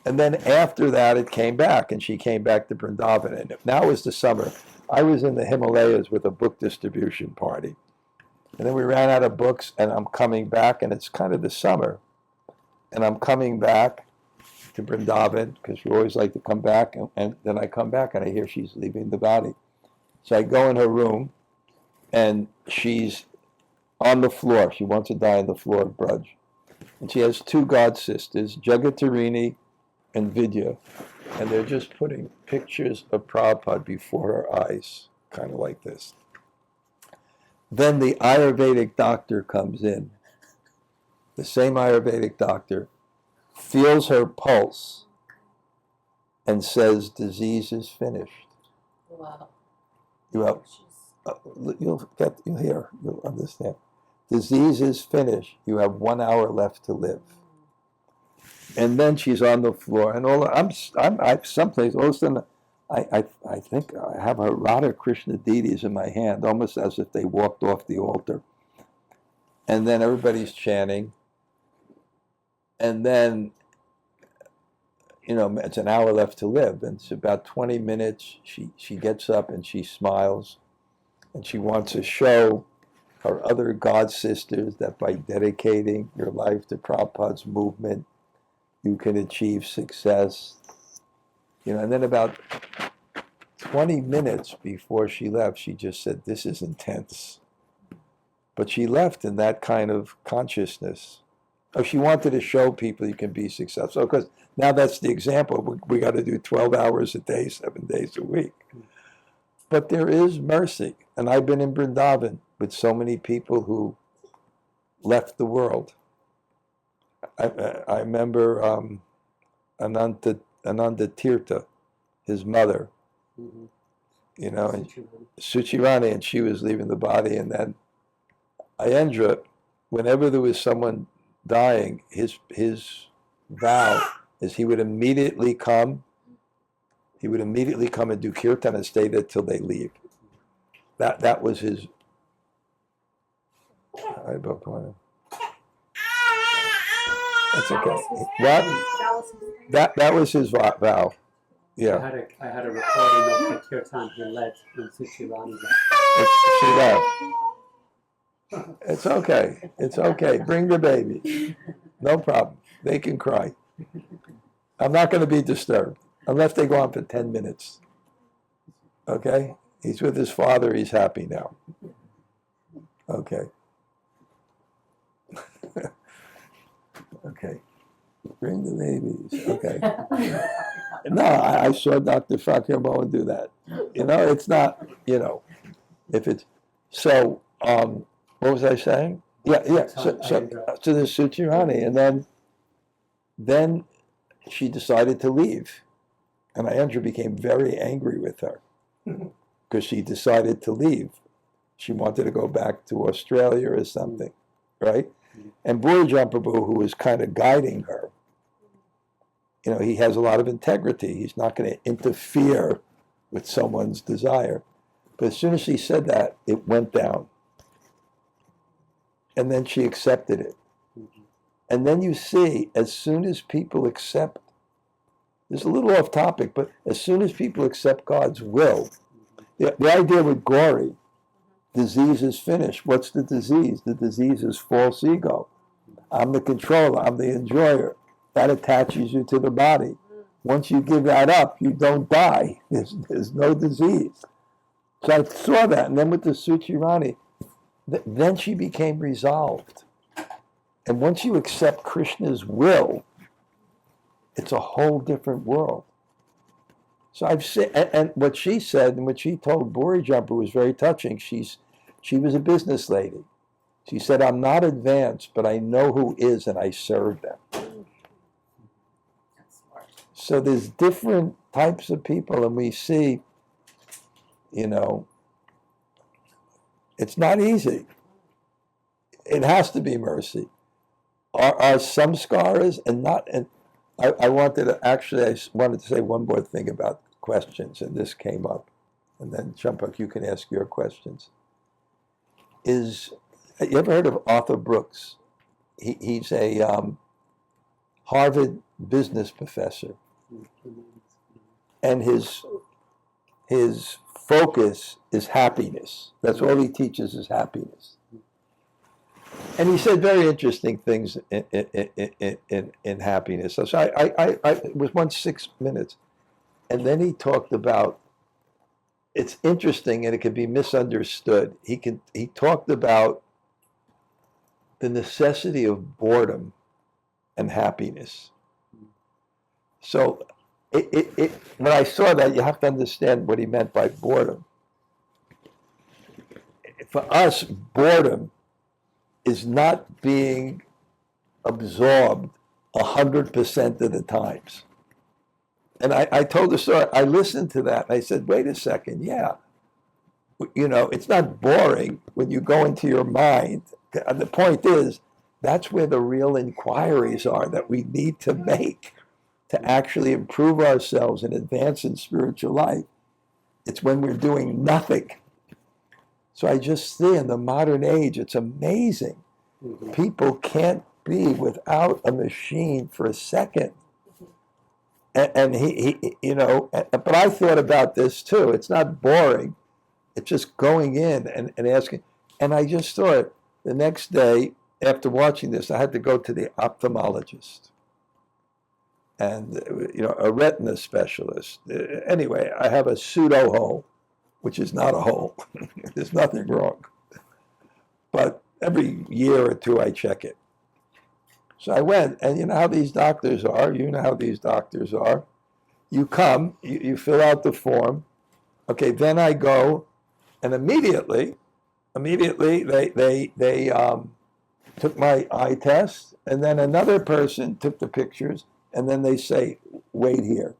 And then after that, it came back, and she came back to Vrindavan. And now it was the summer. I was in the Himalayas with a book distribution party. And then we ran out of books, and I'm coming back, and it's kind of the summer. And I'm coming back to Vrindavan, because we always like to come back. And then I come back, and I hear she's leaving the body. So I go in her room, and she's on the floor. She wants to die on the floor of Braj. And she has two god sisters, Jagatarini and Vidya, and they're just putting pictures of Prabhupada before her eyes, kind of like this. Then the Ayurvedic doctor comes in, the same Ayurvedic doctor, feels her pulse, and says, disease is finished. Wow. You'll hear, you'll understand. Disease is finished. You have 1 hour left to live. And then she's on the floor, and I'm someplace. All of a sudden, I think I have a Radha Krishna deities in my hand, almost as if they walked off the altar. And then everybody's chanting, and then it's an hour left to live, and it's about 20 minutes. She gets up and she smiles, and she wants to show her other god sisters that by dedicating your life to Prabhupada's movement, you can achieve success. And then about 20 minutes before she left, she just said, this is intense. But she left in that kind of consciousness. She wanted to show people you can be successful. Because now that's the example. We got to do 12 hours a day, 7 days a week. But there is mercy. And I've been in Vrindavan with so many people who left the world. I remember Ananda Tirtha, his mother, and Suchirani, and she was leaving the body. And then Ayendra, whenever there was someone dying, his vow is he would immediately come and do kirtan and stay there till they leave. That was his. That's okay. What? That was his vow. Yeah. I had a recording of the kirtan he led when Suchirani left. She left. It's okay. It's okay. Bring the baby. No problem. They can cry. I'm not going to be disturbed unless they go on for 10 minutes. Okay? He's with his father. He's happy now. Okay. Okay. Bring the babies. Okay. No, I saw Dr. Fakir Mohan do that. It's not, if it's, so, what was I saying? Yeah. So the Suchirani, and then she decided to leave. And Ayendra became very angry with her because she decided to leave. She wanted to go back to Australia or something, right? And Burijan Prabhu, who was kind of guiding her, he has a lot of integrity. He's not going to interfere with someone's desire. But as soon as she said that, it went down. And then she accepted it. And then you see, as soon as people accept, this is a little off topic, but as soon as people accept God's will, the idea with Gauri, disease is finished. What's the disease? The disease is false ego. I'm the controller. I'm the enjoyer. That attaches you to the body. Once you give that up, you don't die. There's no disease. So I saw that. And then with the Suchirani, then she became resolved. And once you accept Krishna's will, it's a whole different world. So I've seen, and what she said and what she told Buri Jumper was very touching. She was a business lady. She said, I'm not advanced, but I know who is, and I serve them. That's smart. So there's different types of people, and we see, it's not easy. It has to be mercy. Are some scars and not? And I wanted to say one more thing about questions, and this came up, and then Champak, you can ask your questions. You ever heard of Arthur Brooks? He's a Harvard business professor, and his focus is happiness. That's all he teaches is happiness. And he said very interesting things in happiness. So it was 6 minutes, and then he talked about. It's interesting, and it can be misunderstood. He talked about the necessity of boredom and happiness. So, when I saw that, you have to understand what he meant by boredom. For us, boredom is not being absorbed 100% of the times. And I told the story, I listened to that, and I said, wait a second, yeah. It's not boring when you go into your mind. And the point is, that's where the real inquiries are that we need to make to actually improve ourselves and advance in spiritual life. It's when we're doing nothing. So I just see in the modern age, it's amazing. Mm-hmm. People can't be without a machine for a second. And but I thought about this too. It's not boring. It's just going in and asking. And I just thought the next day after watching this, I had to go to the ophthalmologist and, a retina specialist. Anyway, I have a pseudo hole, which is not a hole. There's nothing wrong. But every year or two, I check it. So I went, and you know how these doctors are. You know how these doctors are. You come, you fill out the form. Okay, then I go, and immediately they took my eye test, and then another person took the pictures, and then they say, wait here.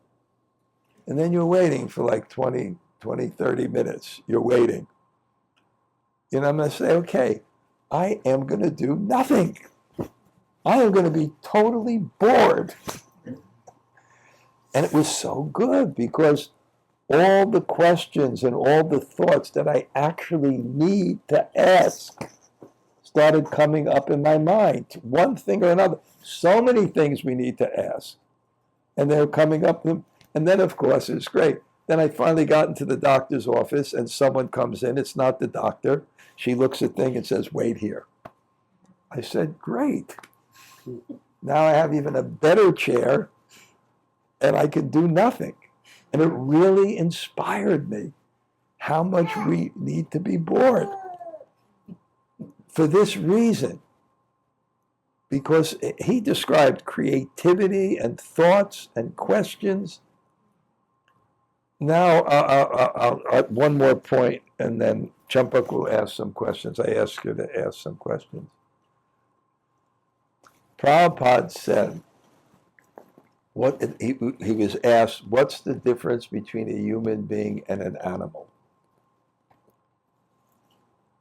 And then you're waiting for like 20, 30 minutes. You're waiting. I'm going to say, okay, I am going to do nothing. I am going to be totally bored. And it was so good because all the questions and all the thoughts that I actually need to ask started coming up in my mind, one thing or another. So many things we need to ask. And they're coming up. And then, of course, it's great. Then I finally got into the doctor's office, and someone comes in. It's not the doctor. She looks at the thing and says, wait here. I said, great. Now I have even a better chair, and I can do nothing. And it really inspired me how much we need to be bored. For this reason, because he described creativity and thoughts and questions. Now, I'll one more point, and then Champak will ask some questions. I asked her to ask some questions. Prabhupada said, he was asked, what's the difference between a human being and an animal?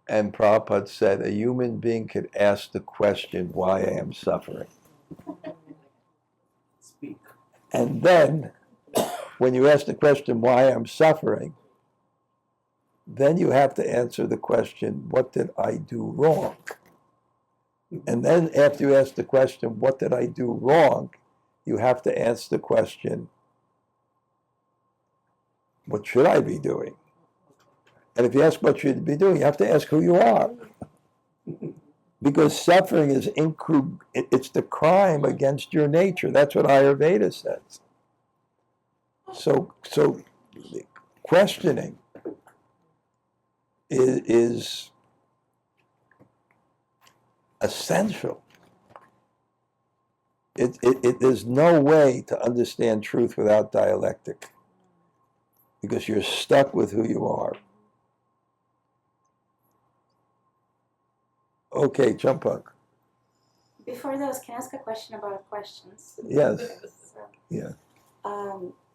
And Prabhupada said, a human being could ask the question, why I am suffering. Speak. And then, when you ask the question, why I'm suffering, then you have to answer the question, what did I do wrong? And then after you ask the question, what did I do wrong? You have to answer the question, what should I be doing? And if you ask what you should be doing, you have to ask who you are. Because suffering is it's the crime against your nature. That's what Ayurveda says. So questioning is essential. There's no way to understand truth without dialectic, because you're stuck with who you are. Okay, Champak. Before those, can I ask a question about questions? Yes. So, Yeah.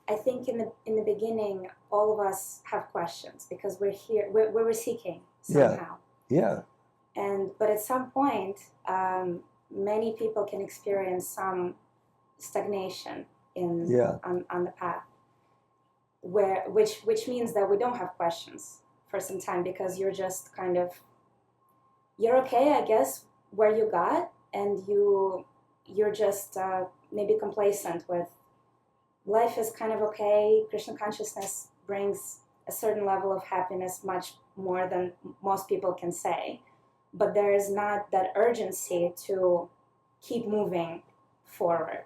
I think in the beginning, all of us have questions because we're here. We were seeking somehow. Yeah. But at some point, many people can experience some stagnation on the path, which means that we don't have questions for some time because you're just kind of, you're okay, I guess, where you got, and you you're just maybe complacent with life is kind of okay. Krishna consciousness brings a certain level of happiness, much more than most people can say. But there is not that urgency to keep moving forward,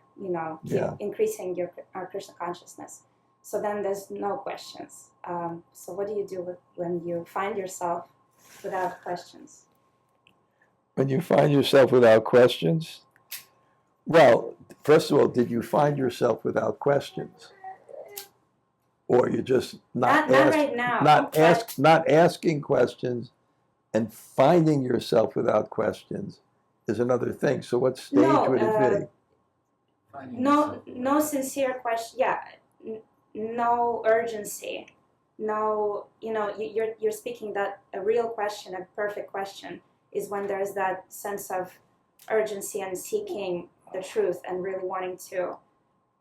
keep increasing our Krishna consciousness. So then there's no questions. So what do you do when you find yourself without questions? When you find yourself without questions? Well, first of all, did you find yourself without questions? Or you're just not right now. Not asking questions and finding yourself without questions is another thing. So what stage would it be? No sincere question. Yeah, no urgency. No, you're speaking that a real question, a perfect question, is when there's that sense of urgency and seeking the truth and really wanting to,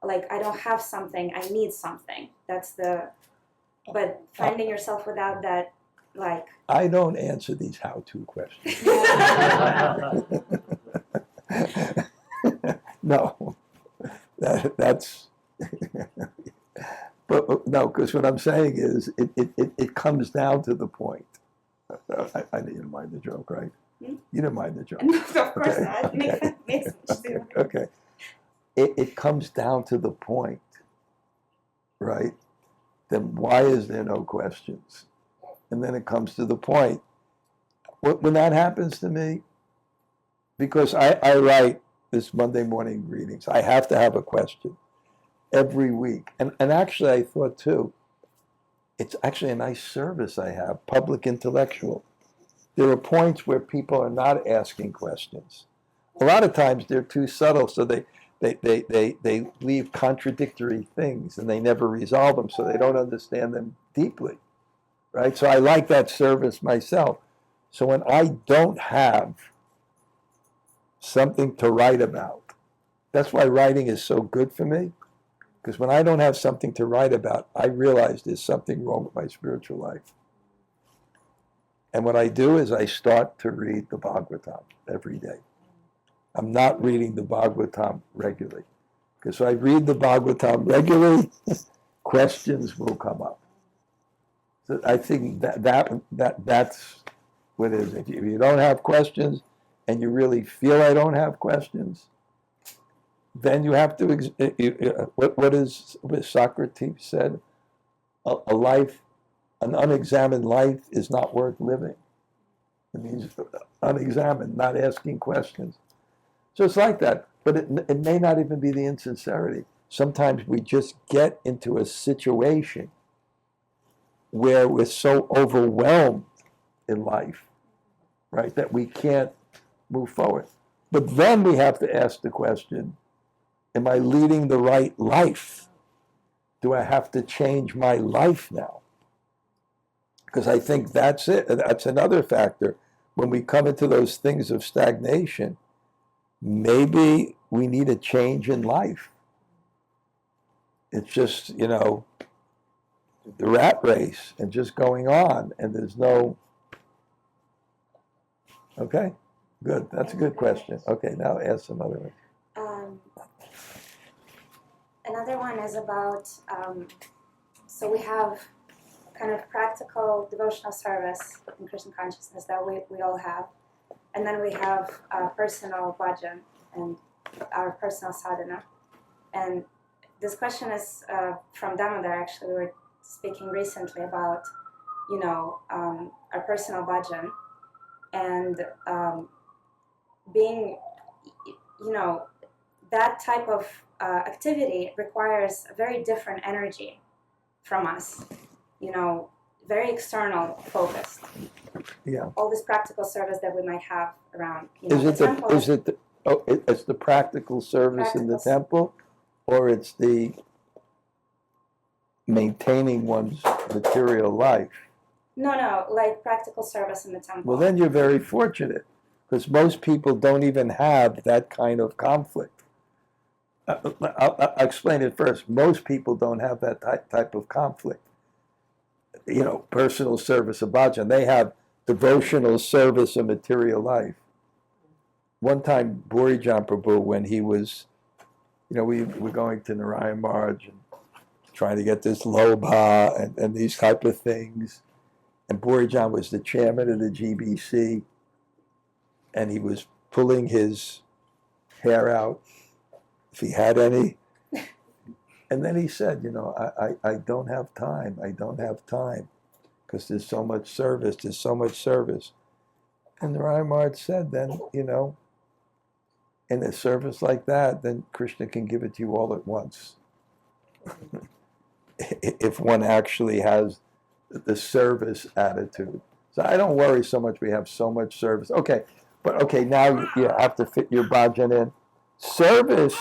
like, I don't have something, I need something. But finding yourself without that, like... I don't answer these how-to questions. No, that's... But no, because what I'm saying is it comes down to the point. I didn't mind the joke, right? You didn't mind the joke. No, of course not. It makes sense. Okay. It comes down to the point, right? Then why is there no questions? And then it comes to the point. When that happens to me, because I write this Monday morning readings, I have to have a question every week. And actually I thought too, it's actually a nice service I have, public intellectual. There are points where people are not asking questions. A lot of times they're too subtle, so they leave contradictory things and they never resolve them, so they don't understand them deeply, right? So I like that service myself. So when I don't have something to write about, that's why writing is so good for me, because when I don't have something to write about, I realize there's something wrong with my spiritual life. And what I do is I start to read the Bhagavatam every day. I'm not reading the Bhagavatam regularly. Because if I read the Bhagavatam regularly, questions will come up. So I think that's what it is. If you don't have questions and you really feel I don't have questions, then you have to, what Socrates said, a life, an unexamined life is not worth living. It means unexamined, not asking questions. So it's like that, but it may not even be the insincerity. Sometimes we just get into a situation where we're so overwhelmed in life, right, that we can't move forward. But then we have to ask the question, am I leading the right life? Do I have to change my life now? Because I think that's it. That's another factor. When we come into those things of stagnation, maybe we need a change in life. It's just, the rat race and just going on, and there's no... Okay, good. That's a good question. Okay, now ask some other one. Another one is about, so we have kind of practical devotional service in Krishna consciousness that we all have. And then we have personal bhajan and our personal sadhana. And this question is from Dhanurdhara. Actually, we were speaking recently about, our personal bhajan and being, that type of activity requires a very different energy from us. Very external focused. Yeah. All this practical service that we might have around. It's the practical service in the temple, or it's the maintaining one's material life? No, like practical service in the temple. Well, then you're very fortunate, because most people don't even have that kind of conflict. I'll explain it first. Most people don't have that type of conflict. Personal service of bhajan. They have devotional service of material life. one time Burijan Prabhu, when he was, we were going to Narayan Marj and trying to get this lobha and these type of things. And Burijan was the chairman of the GBC, and he was pulling his hair out, if he had any. And then he said, I don't have time. I don't have time because there's so much service. There's so much service. And Narayan Marj said, then, in a service like that, then Krishna can give it to you all at once. If one actually has the service attitude. So I don't worry so much we have so much service. Okay, but now you have to fit your bhajan in. Service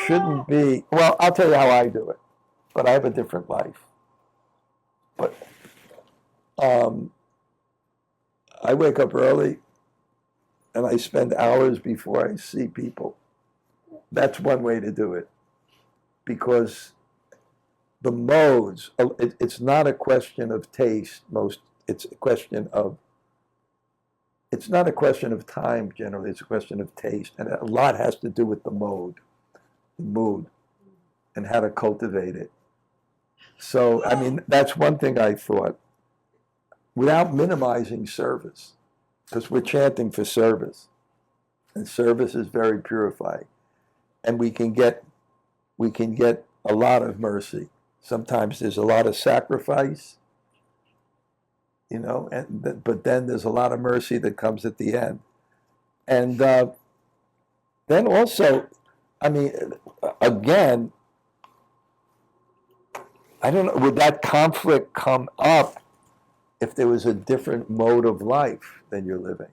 shouldn't be, well, I'll tell you how I do it, but I have a different life. But I wake up early and I spend hours before I see people. That's one way to do it. Because the modes, it's not a question of taste, it's not a question of time generally, it's a question of taste. And a lot has to do with the mood, and how to cultivate it. So, that's one thing I thought, without minimizing service, because we're chanting for service, and service is very purifying, and we can get a lot of mercy. Sometimes there's a lot of sacrifice, but then there's a lot of mercy that comes at the end. And then also, again, I don't know, would that conflict come up if there was a different mode of life than you're living?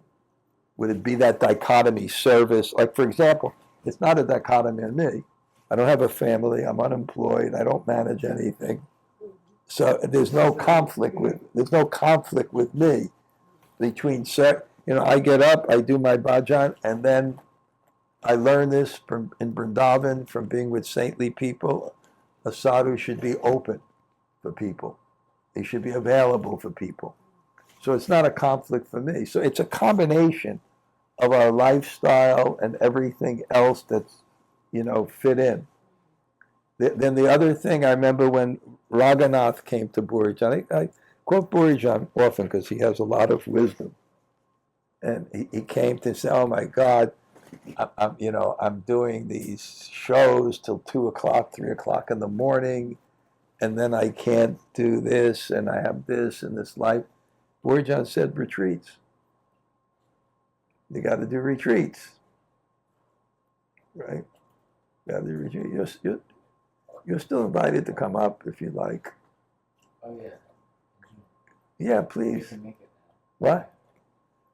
Would it be that dichotomy, service? Like, for example, it's not a dichotomy in me. I don't have a family. I'm unemployed. I don't manage anything. So there's no conflict with me between, I get up, I do my bhajan, and then I learn this in Vrindavan from being with saintly people. A sadhu should be open for people. He should be available for people. So it's not a conflict for me. So it's a combination of our lifestyle and everything else that's, fit in. Then the other thing, I remember when Raghunath came to Burijan, I quote Burijan often because he has a lot of wisdom. And he came to say, oh my God, I'm doing these shows till 2 o'clock, 3 o'clock in the morning, and then I can't do this, and I have this in this life. Burijan said, retreats. You got to do retreats, right? You got to do retreats. You're still invited to come up if you like. Oh yeah. Yeah, You please. can make it now. What?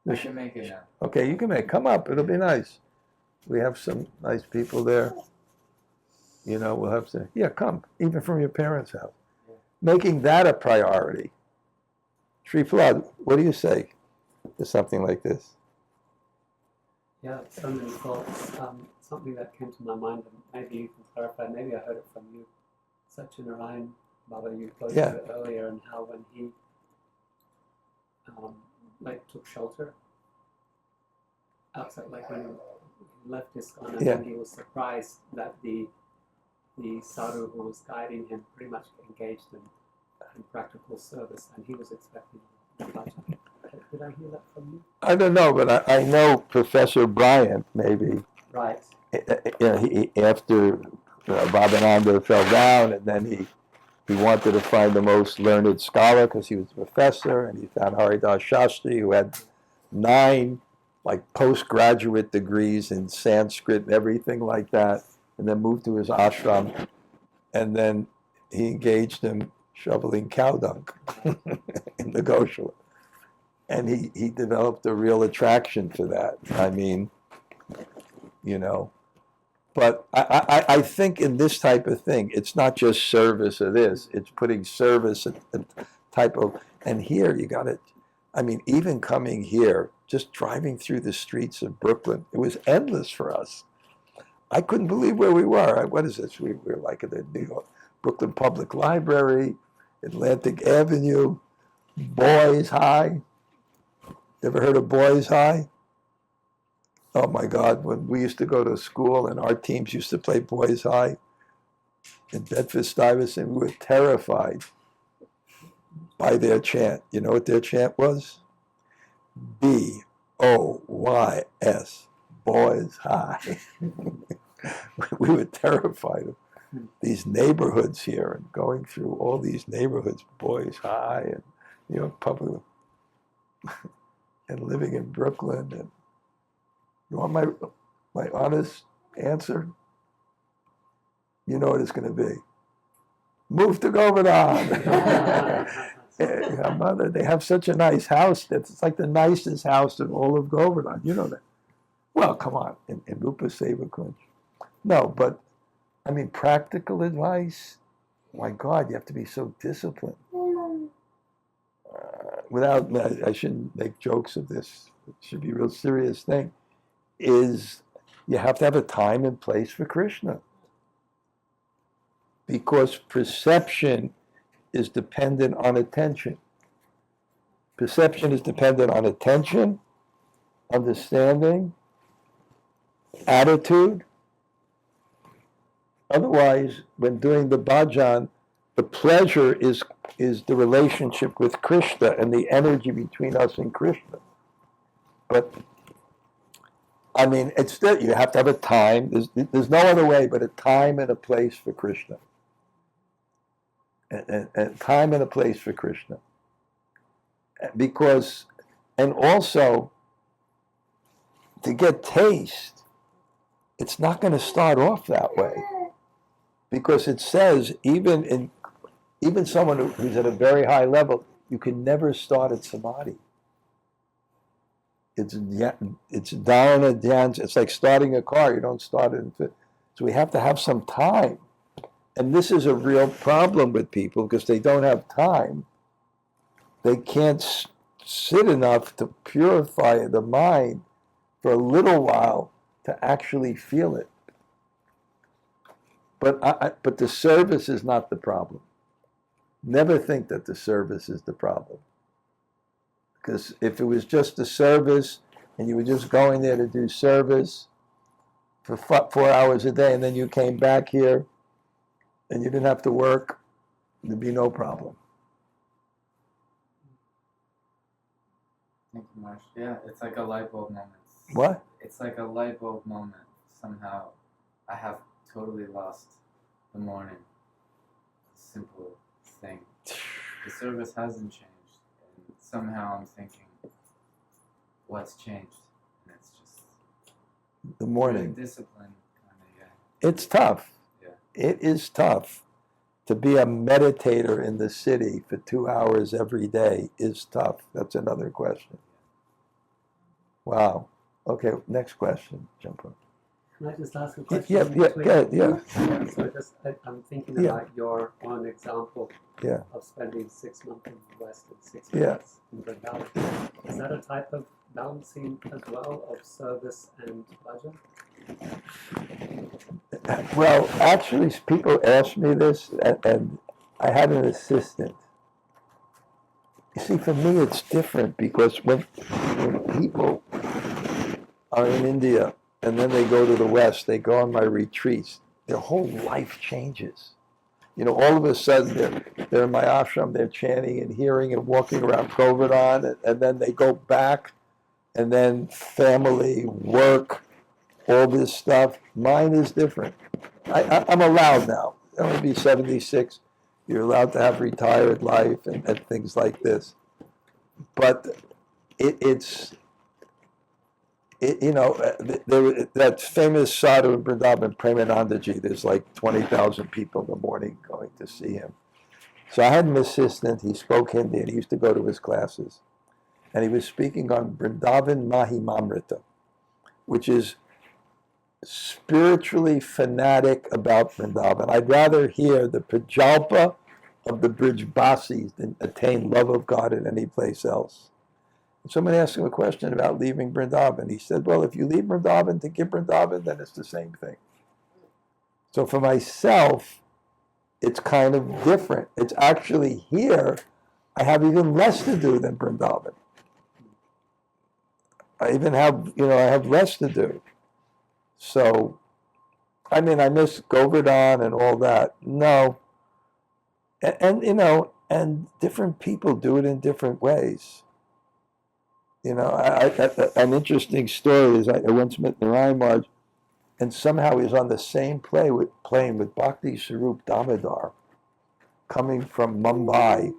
I can make it now. Okay, you can come up. It'll be nice. We have some nice people there. We'll have to, come, even from your parents' house. Yeah. Making that a priority. Sri Prahlad, what do you say to something like this? Yeah, so many thoughts. Something that came to my mind, and maybe you can clarify, maybe I heard it from you, Satyanarayan Baba, you quoted it earlier, and how when he took shelter outside, like when he left ISKCON, and then he was surprised that the sadhu who was guiding him pretty much engaged in practical service, and he was expecting bhajan. Did I hear that from you? I don't know, but I know Professor Bryant, maybe. Right. He after Bhavananda fell down, and then he wanted to find the most learned scholar because he was a professor, and he found Haridas Shastri, who had 9 postgraduate degrees in Sanskrit and everything like that, and then moved to his ashram, and then he engaged him shoveling cow dung in the Goshala. And he developed a real attraction to that. But I think in this type of thing, it's not just service of this, it's putting service and type of, and here you got it. Even coming here, just driving through the streets of Brooklyn, it was endless for us. I couldn't believe where we were. What is this? We were like at the New York, Brooklyn Public Library, Atlantic Avenue, Boys High. Ever heard of Boys High? Oh my God, when we used to go to school and our teams used to play boys high in Bedford-Stuyvesant, we were terrified by their chant. You know what their chant was? B-O-Y-S, boys high. We were terrified of these neighborhoods here and going through all these neighborhoods, boys high, and public, and living in Brooklyn. And you want my honest answer? You know what it's going to be. Move to Govardhan. Yeah, mother, they have such a nice house. It's like the nicest house in all of Govardhan. You know that. Well, come on, in Rupa Seva Kunj. No, but, I mean, practical advice, my God, you have to be so disciplined. I shouldn't make jokes of this. It should be a real serious thing. Is you have to have a time and place for Krishna. Because perception is dependent on attention. Perception is dependent on attention, understanding, attitude. Otherwise, when doing the bhajan, the pleasure is the relationship with Krishna and the energy between us and Krishna. But, I mean, it's still, you have to have a time. There's no other way but a time and a place for Krishna. And time and a place for Krishna. Because, and also, to get taste, it's not going to start off that way. Because it says, even someone who's at a very high level, you can never start at samadhi. It's dharana, dhyan. It's like starting a car. You don't start it. So we have to have some time. And this is a real problem with people because they don't have time. They can't sit enough to purify the mind for a little while to actually feel it. But the service is not the problem. Never think that the service is the problem. Because if it was just the service and you were just going there to do service for 4 hours a day and then you came back here and you didn't have to work, there'd be no problem. Thank you, Marsh. Yeah, it's like a light bulb moment. What? It's like a light bulb moment. Somehow, I have totally lost the morning. Simple thing. The service hasn't changed, and somehow I'm thinking, what's changed? And it's just The morning. really discipline, kind of. Yeah. It's tough. Yeah. It is tough. To be a meditator in the city for 2 hours every day is tough. That's another question. Wow. Okay, next question. Jump on. Can I just ask a question? Yeah, go ahead, yeah. So I'm thinking Yeah. about your one example Yeah. of spending 6 months in the West and 6 Yeah. months in Vrindavan. Is that a type of balancing as well of service and pleasure? Well, actually, people ask me this, and I had an assistant. You see, for me, it's different because when people are in India and then they go to the West, they go on my retreats, their whole life changes. You know, all of a sudden, they're in my ashram, they're chanting and hearing and walking around Govardhan, and then they go back, and then family, work, all this stuff. Mine is different. I'm allowed now. I'm going to be 76. You're allowed to have retired life and things like this. But that famous sadhu in Vrindavan, Premanandaji, there's like 20,000 people in the morning going to see him. So I had an assistant. He spoke Hindi and he used to go to his classes. And he was speaking on Vrindavan Mahimamrita, which is spiritually fanatic about Vrindavan. I'd rather hear the Prajalpa of the Brijbasis than attain love of God in any place else. And someone asked him a question about leaving Vrindavan. He said, well, if you leave Vrindavan to give Vrindavan, then it's the same thing. So for myself, it's kind of different. It's actually here, I have even less to do than Vrindavan. I even have, I have less to do. So, I mean, I miss Govardhan and all that. No. And different people do it in different ways. An interesting story is I once met Narayan Maharaj, and somehow he was on the same plane with Bhakti Sarup Damodar, coming from Mumbai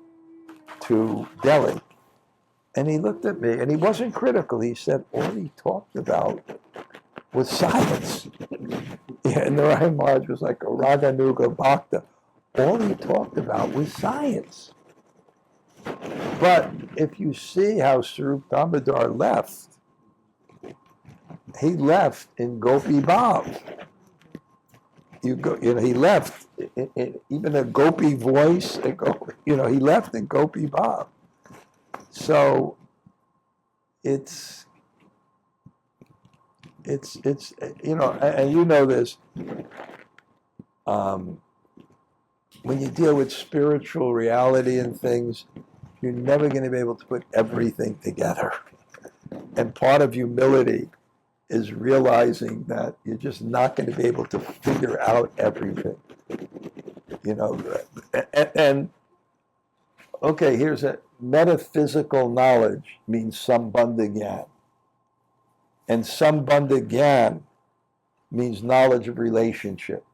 to Delhi. And he looked at me, and he wasn't critical. He said all he talked about was science. Yeah, and Narayan Maharaj was like a Raganuga Bhakta. All he talked about was science. But if you see how Sarup Damodar left, he left in Gopi Bhav. He left even a Gopi voice. He left in Gopi Bhav. So it's and you know this. When you deal with spiritual reality and things, you're never going to be able to put everything together. And part of humility is realizing that you're just not going to be able to figure out everything. And okay, here's a metaphysical knowledge means sambandha gyan. And sambandha gyan means knowledge of relationship.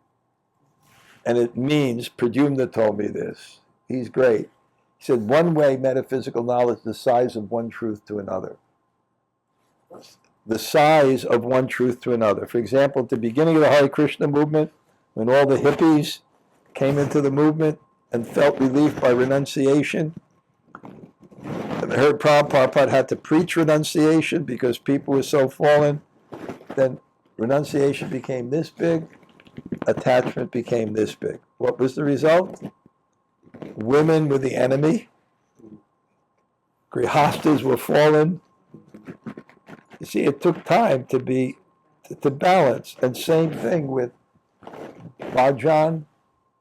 And it means, Pradyumna told me this, he's great. He said, one way metaphysical knowledge is the size of one truth to another. The size of one truth to another. For example, at the beginning of the Hare Krishna movement, when all the hippies came into the movement and felt relief by renunciation, and they heard Prabhupada had to preach renunciation because people were so fallen, then renunciation became this big, attachment became this big. What was the result? Women were the enemy. Grihastas were fallen. You see, it took time to balance. And same thing with bhajan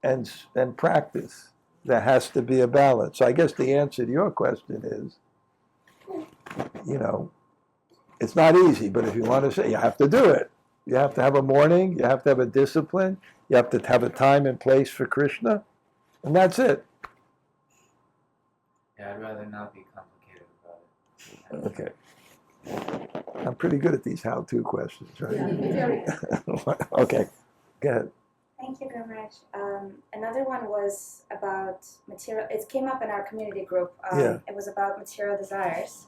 and practice. There has to be a balance. So I guess the answer to your question is, it's not easy, but if you want to say, you have to do it. You have to have a morning, you have to have a discipline, you have to have a time and place for Krishna, and that's it. Yeah, I'd rather not be complicated about it. Okay. I'm pretty good at these how-to questions, right? Yeah. Okay, go ahead. Thank you, Gurmaraj. Another one was about material. It came up in our community group. It was about material desires.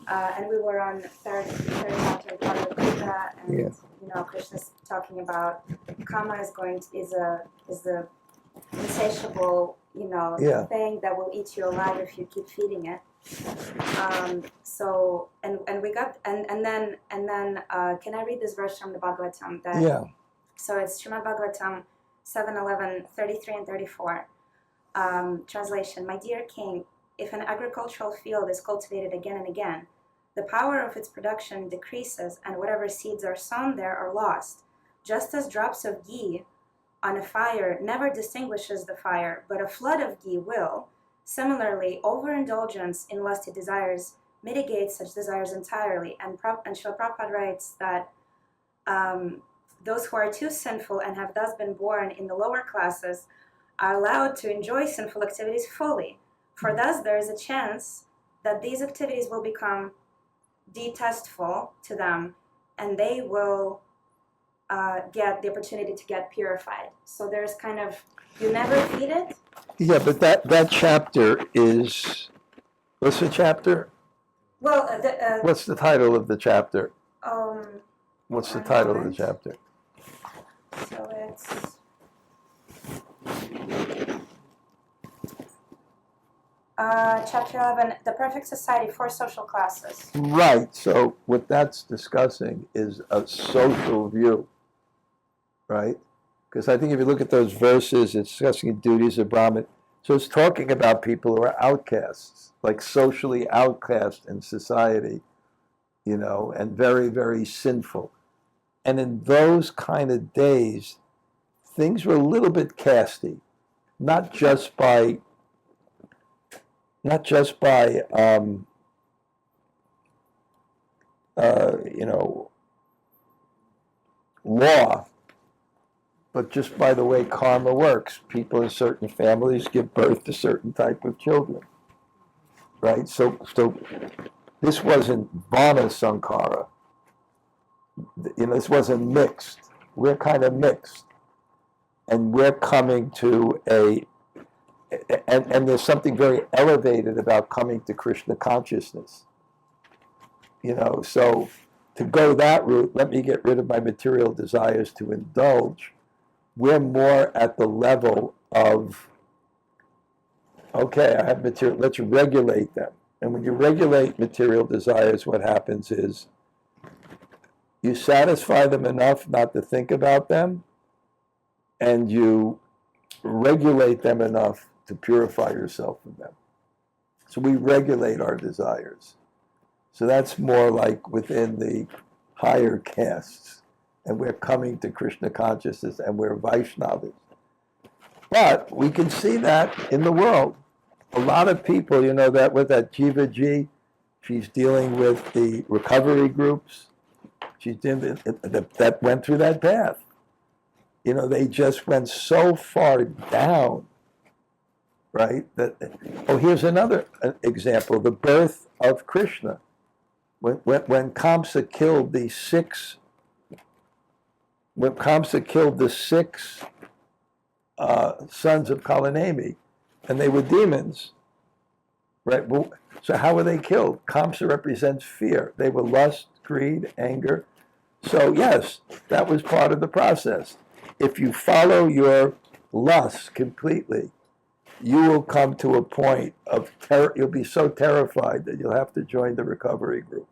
And we were on third chapter of Bhagavad Gita, and Krishna's talking about kama is the insatiable thing that will eat you alive if you keep feeding it. So we got and then can I read this verse from the Bhagavatam? So it's Srimad Bhagavatam 7:11, 33 and 34. Translation: My dear king, if an agricultural field is cultivated again and again, the power of its production decreases, and whatever seeds are sown there are lost. Just as drops of ghee on a fire never distinguishes the fire, but a flood of ghee will, similarly, overindulgence in lusty desires mitigates such desires entirely. And Srila Prabhupada writes that those who are too sinful and have thus been born in the lower classes are allowed to enjoy sinful activities fully, for thus there is a chance that these activities will become detestful to them, and they will get the opportunity to get purified. So there's kind of, you never feed it. Yeah, but that chapter is, what's the chapter? Well, what's the title of the chapter? What's the title of the chapter? So it's chapter 11, the perfect society for social classes. Right. So what that's discussing is a social view, right? Because I think if you look at those verses, it's discussing the duties of Brahmin. So it's talking about people who are outcasts, like socially outcast in society, and very, very sinful. And in those kind of days, things were a little bit casty, not just by law, but just by the way karma works. People in certain families give birth to certain type of children, right? So this wasn't Vana Sankara. This wasn't mixed. We're kind of mixed. And we're coming to and there's something very elevated about coming to Krishna consciousness. So to go that route, let me get rid of my material desires to indulge. We're more at the level of, okay, I have material, let's regulate them. And when you regulate material desires, what happens is you satisfy them enough not to think about them, and you regulate them enough to purify yourself from them. So we regulate our desires. So that's more like within the higher castes. And we're coming to Krishna consciousness, and we're Vaishnavas. But we can see that in the world. A lot of people, that with that Jiva Ji, she's dealing with the recovery groups. She's dealing that went through that path. They just went so far down, right? Here's another example: the birth of Krishna. When Kamsa killed the six sons of Kalanemi, and they were demons, right? Well, so how were they killed? Kamsa represents fear. They were lust, greed, anger. So yes, that was part of the process. If you follow your lust completely, you will come to a point of terror. You'll be so terrified that you'll have to join the recovery group.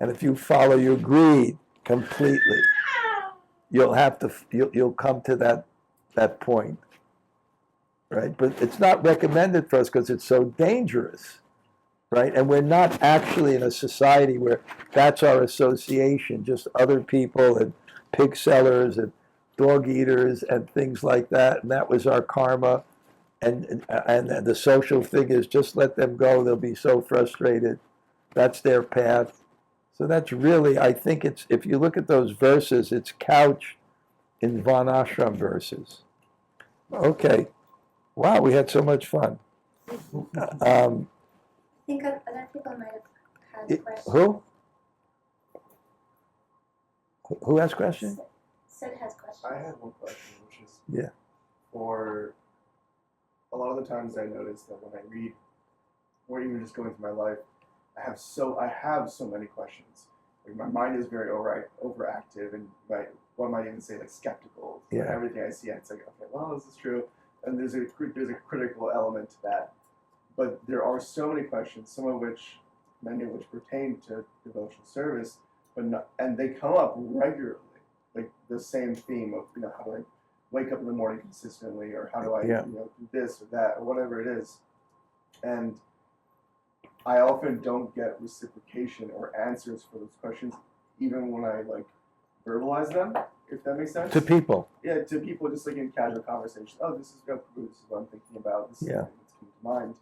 And if you follow your greed completely, you'll come to that point, right? But it's not recommended for us because it's so dangerous, right? And we're not actually in a society where that's our association, just other people and pig sellers and dog eaters and things like that. And that was our karma. And the social thing is just let them go. They'll be so frustrated. That's their path. So that's really, I think if you look at those verses, it's couched in Varnashram verses. Okay. Wow, we had so much fun. I think other people might have had questions. Who? Who has questions? Sid has questions. I have one question, which is for a lot of the times I notice that when I read, or even just going through my life, I have so many questions. Like my mind is very overactive, and one might even say like skeptical. Yeah. Everything I see, it's like, okay, well, this is true, and there's a critical element to that. But there are so many questions, many of which pertain to devotional service, and they come up regularly, like the same theme of how do I wake up in the morning consistently, or how do I do this or that or whatever it is, and I often don't get reciprocation or answers for those questions, even when I verbalize them, if that makes sense. To people. Yeah, to people just like in casual conversation. Oh, this is what I'm thinking about. This is what's coming to mind.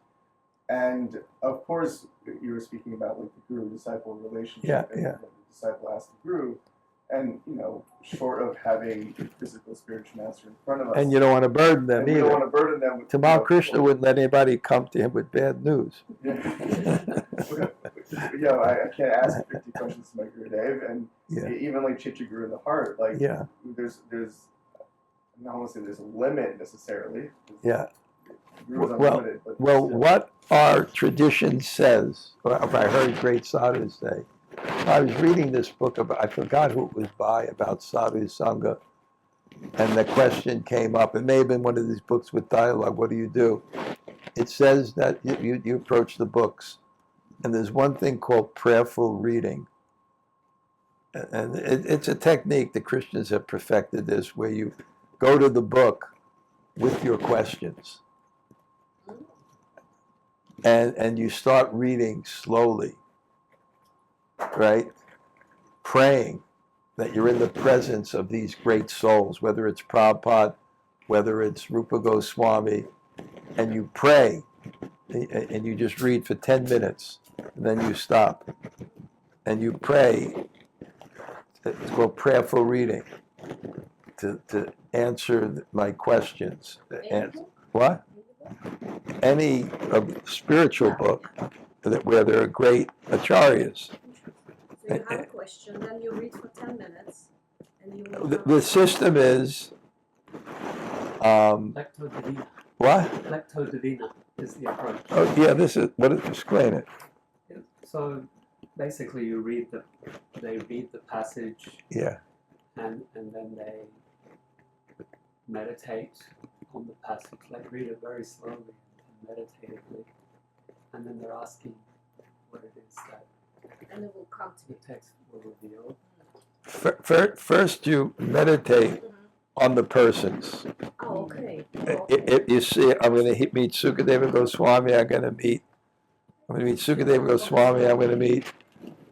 And of course, you were speaking about like the guru-disciple relationship. And the disciple asks the guru, and short of having a physical spiritual master in front of us. And you don't want to burden them either. You don't want to burden them with Tamal Krishna wouldn't let anybody come to him with bad news. I can't ask 50 questions to my Gurudev, and even like Chitta Guru in the heart, there's I don't want to say there's a limit necessarily. What our tradition says, or if I heard great sadhus say, I was reading this book I forgot who it was by, about sadhu sangha, and the question came up. It may have been one of these books with dialogue. What do you do? It says that you approach the books, and there's one thing called prayerful reading. And it's a technique the Christians have perfected this, where you go to the book with your questions. And you start reading slowly, right? Praying that you're in the presence of these great souls, whether it's Prabhupada, whether it's Rupa Goswami, and you pray, and you just read for 10 minutes, and then you stop. and you pray. It's called prayerful reading to answer my questions. And what? Any spiritual book where there are great acharyas. So you have a question, then you read for 10 minutes, and you will The system is Lectio Divina. what? Lectio Divina is the approach. Oh yeah, this is what? Explain it. So basically, they read the passage. Yeah. And then they meditate on the passage. They read it very slowly and meditatively, and then they're asking what it is that and it will come to the text will reveal. First, you meditate on the persons. Oh, okay. If you see, I'm going to meet Sukadeva Goswami. I'm going to meet Sukadeva Goswami. I'm going to meet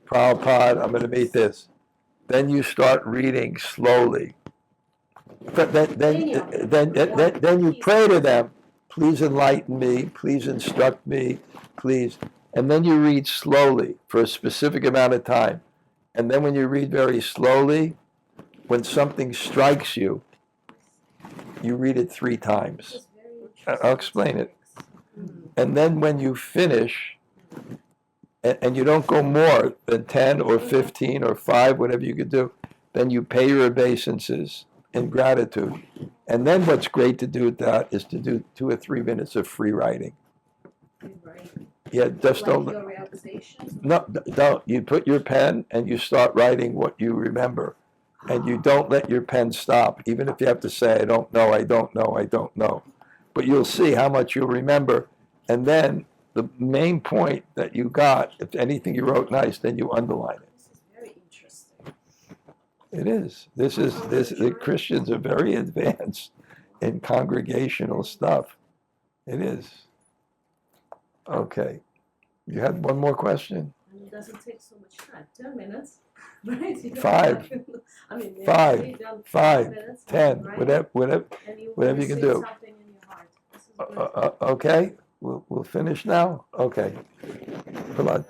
Prabhupada. I'm going to meet this. Then you start reading slowly. But then you pray to them. Please enlighten me. Please instruct me. Please. And then you read slowly for a specific amount of time. And then when you read very slowly, when something strikes you, you read it 3 times. I'll explain it. And then when you finish, and you don't go more than 10 or 15 or 5, whatever you could do, then you pay your obeisances in gratitude. And then what's great to do with that is to do 2 or 3 minutes of free writing. Yeah, just like don't. Your realizations? No, don't. You put your pen and you start writing what you remember. And you don't let your pen stop, even if you have to say, I don't know, I don't know, I don't know. But you'll see how much you'll remember. And then the main point that you got, if anything you wrote nice, then you underline it. This is very interesting. It is. The Christians are very advanced in congregational stuff. It is. Okay. You had one more question? And it doesn't take so much time. 10 minutes, right? 5. I mean, 5. 5. Minutes, 10. Right? Whatever you can do. Something in your heart. This is great. Okay. We'll finish now? Okay. Come on.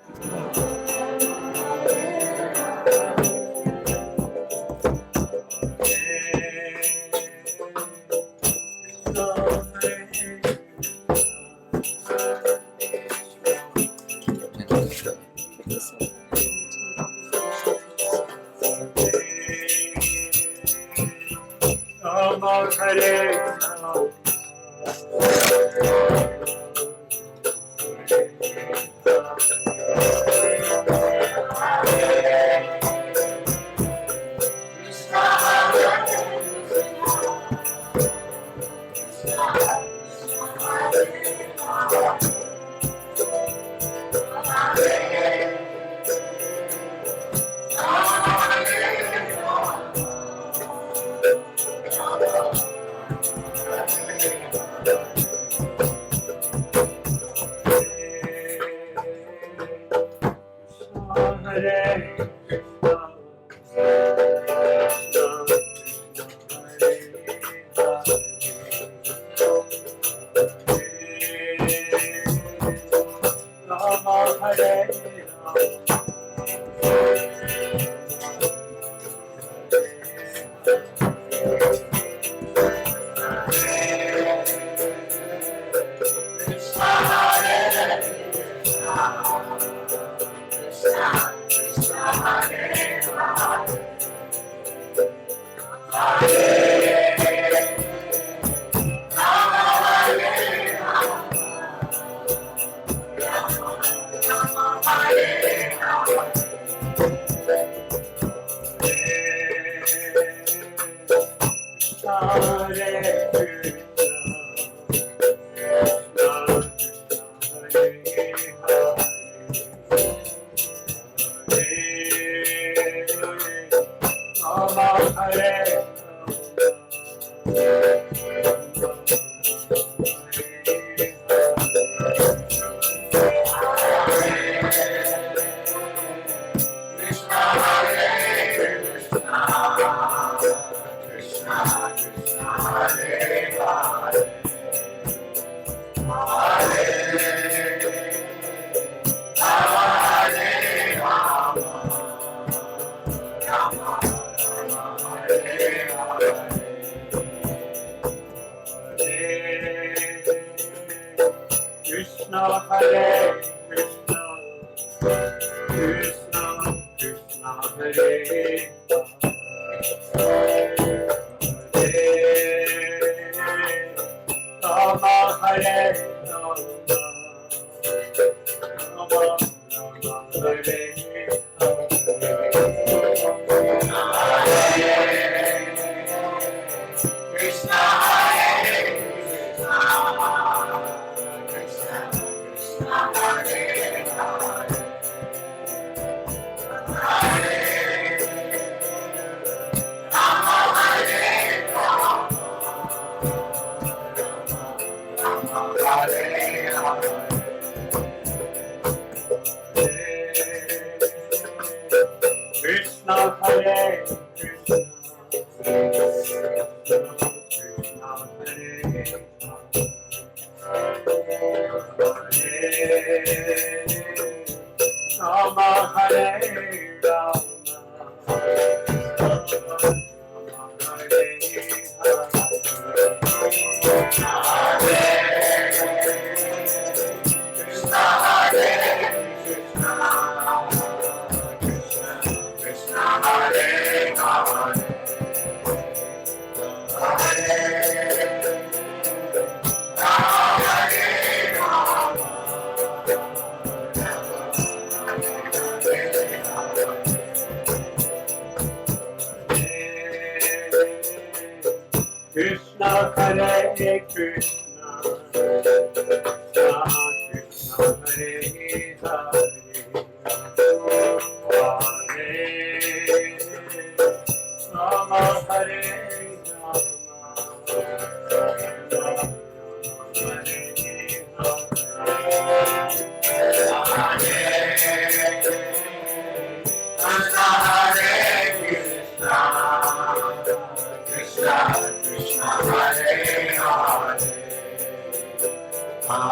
Krishna Hare Krishna, Krishna Krishna Hare Rama Hare Rama, Rama Rama Hare Krishna Hare Krishna Hare Krishna, Krishna Hare Rama Hare Rama, Krishna Hare Krishna, Krishna Krishna Hare Hare, Rama Hare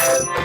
Hare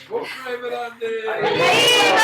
We'll frame it on there.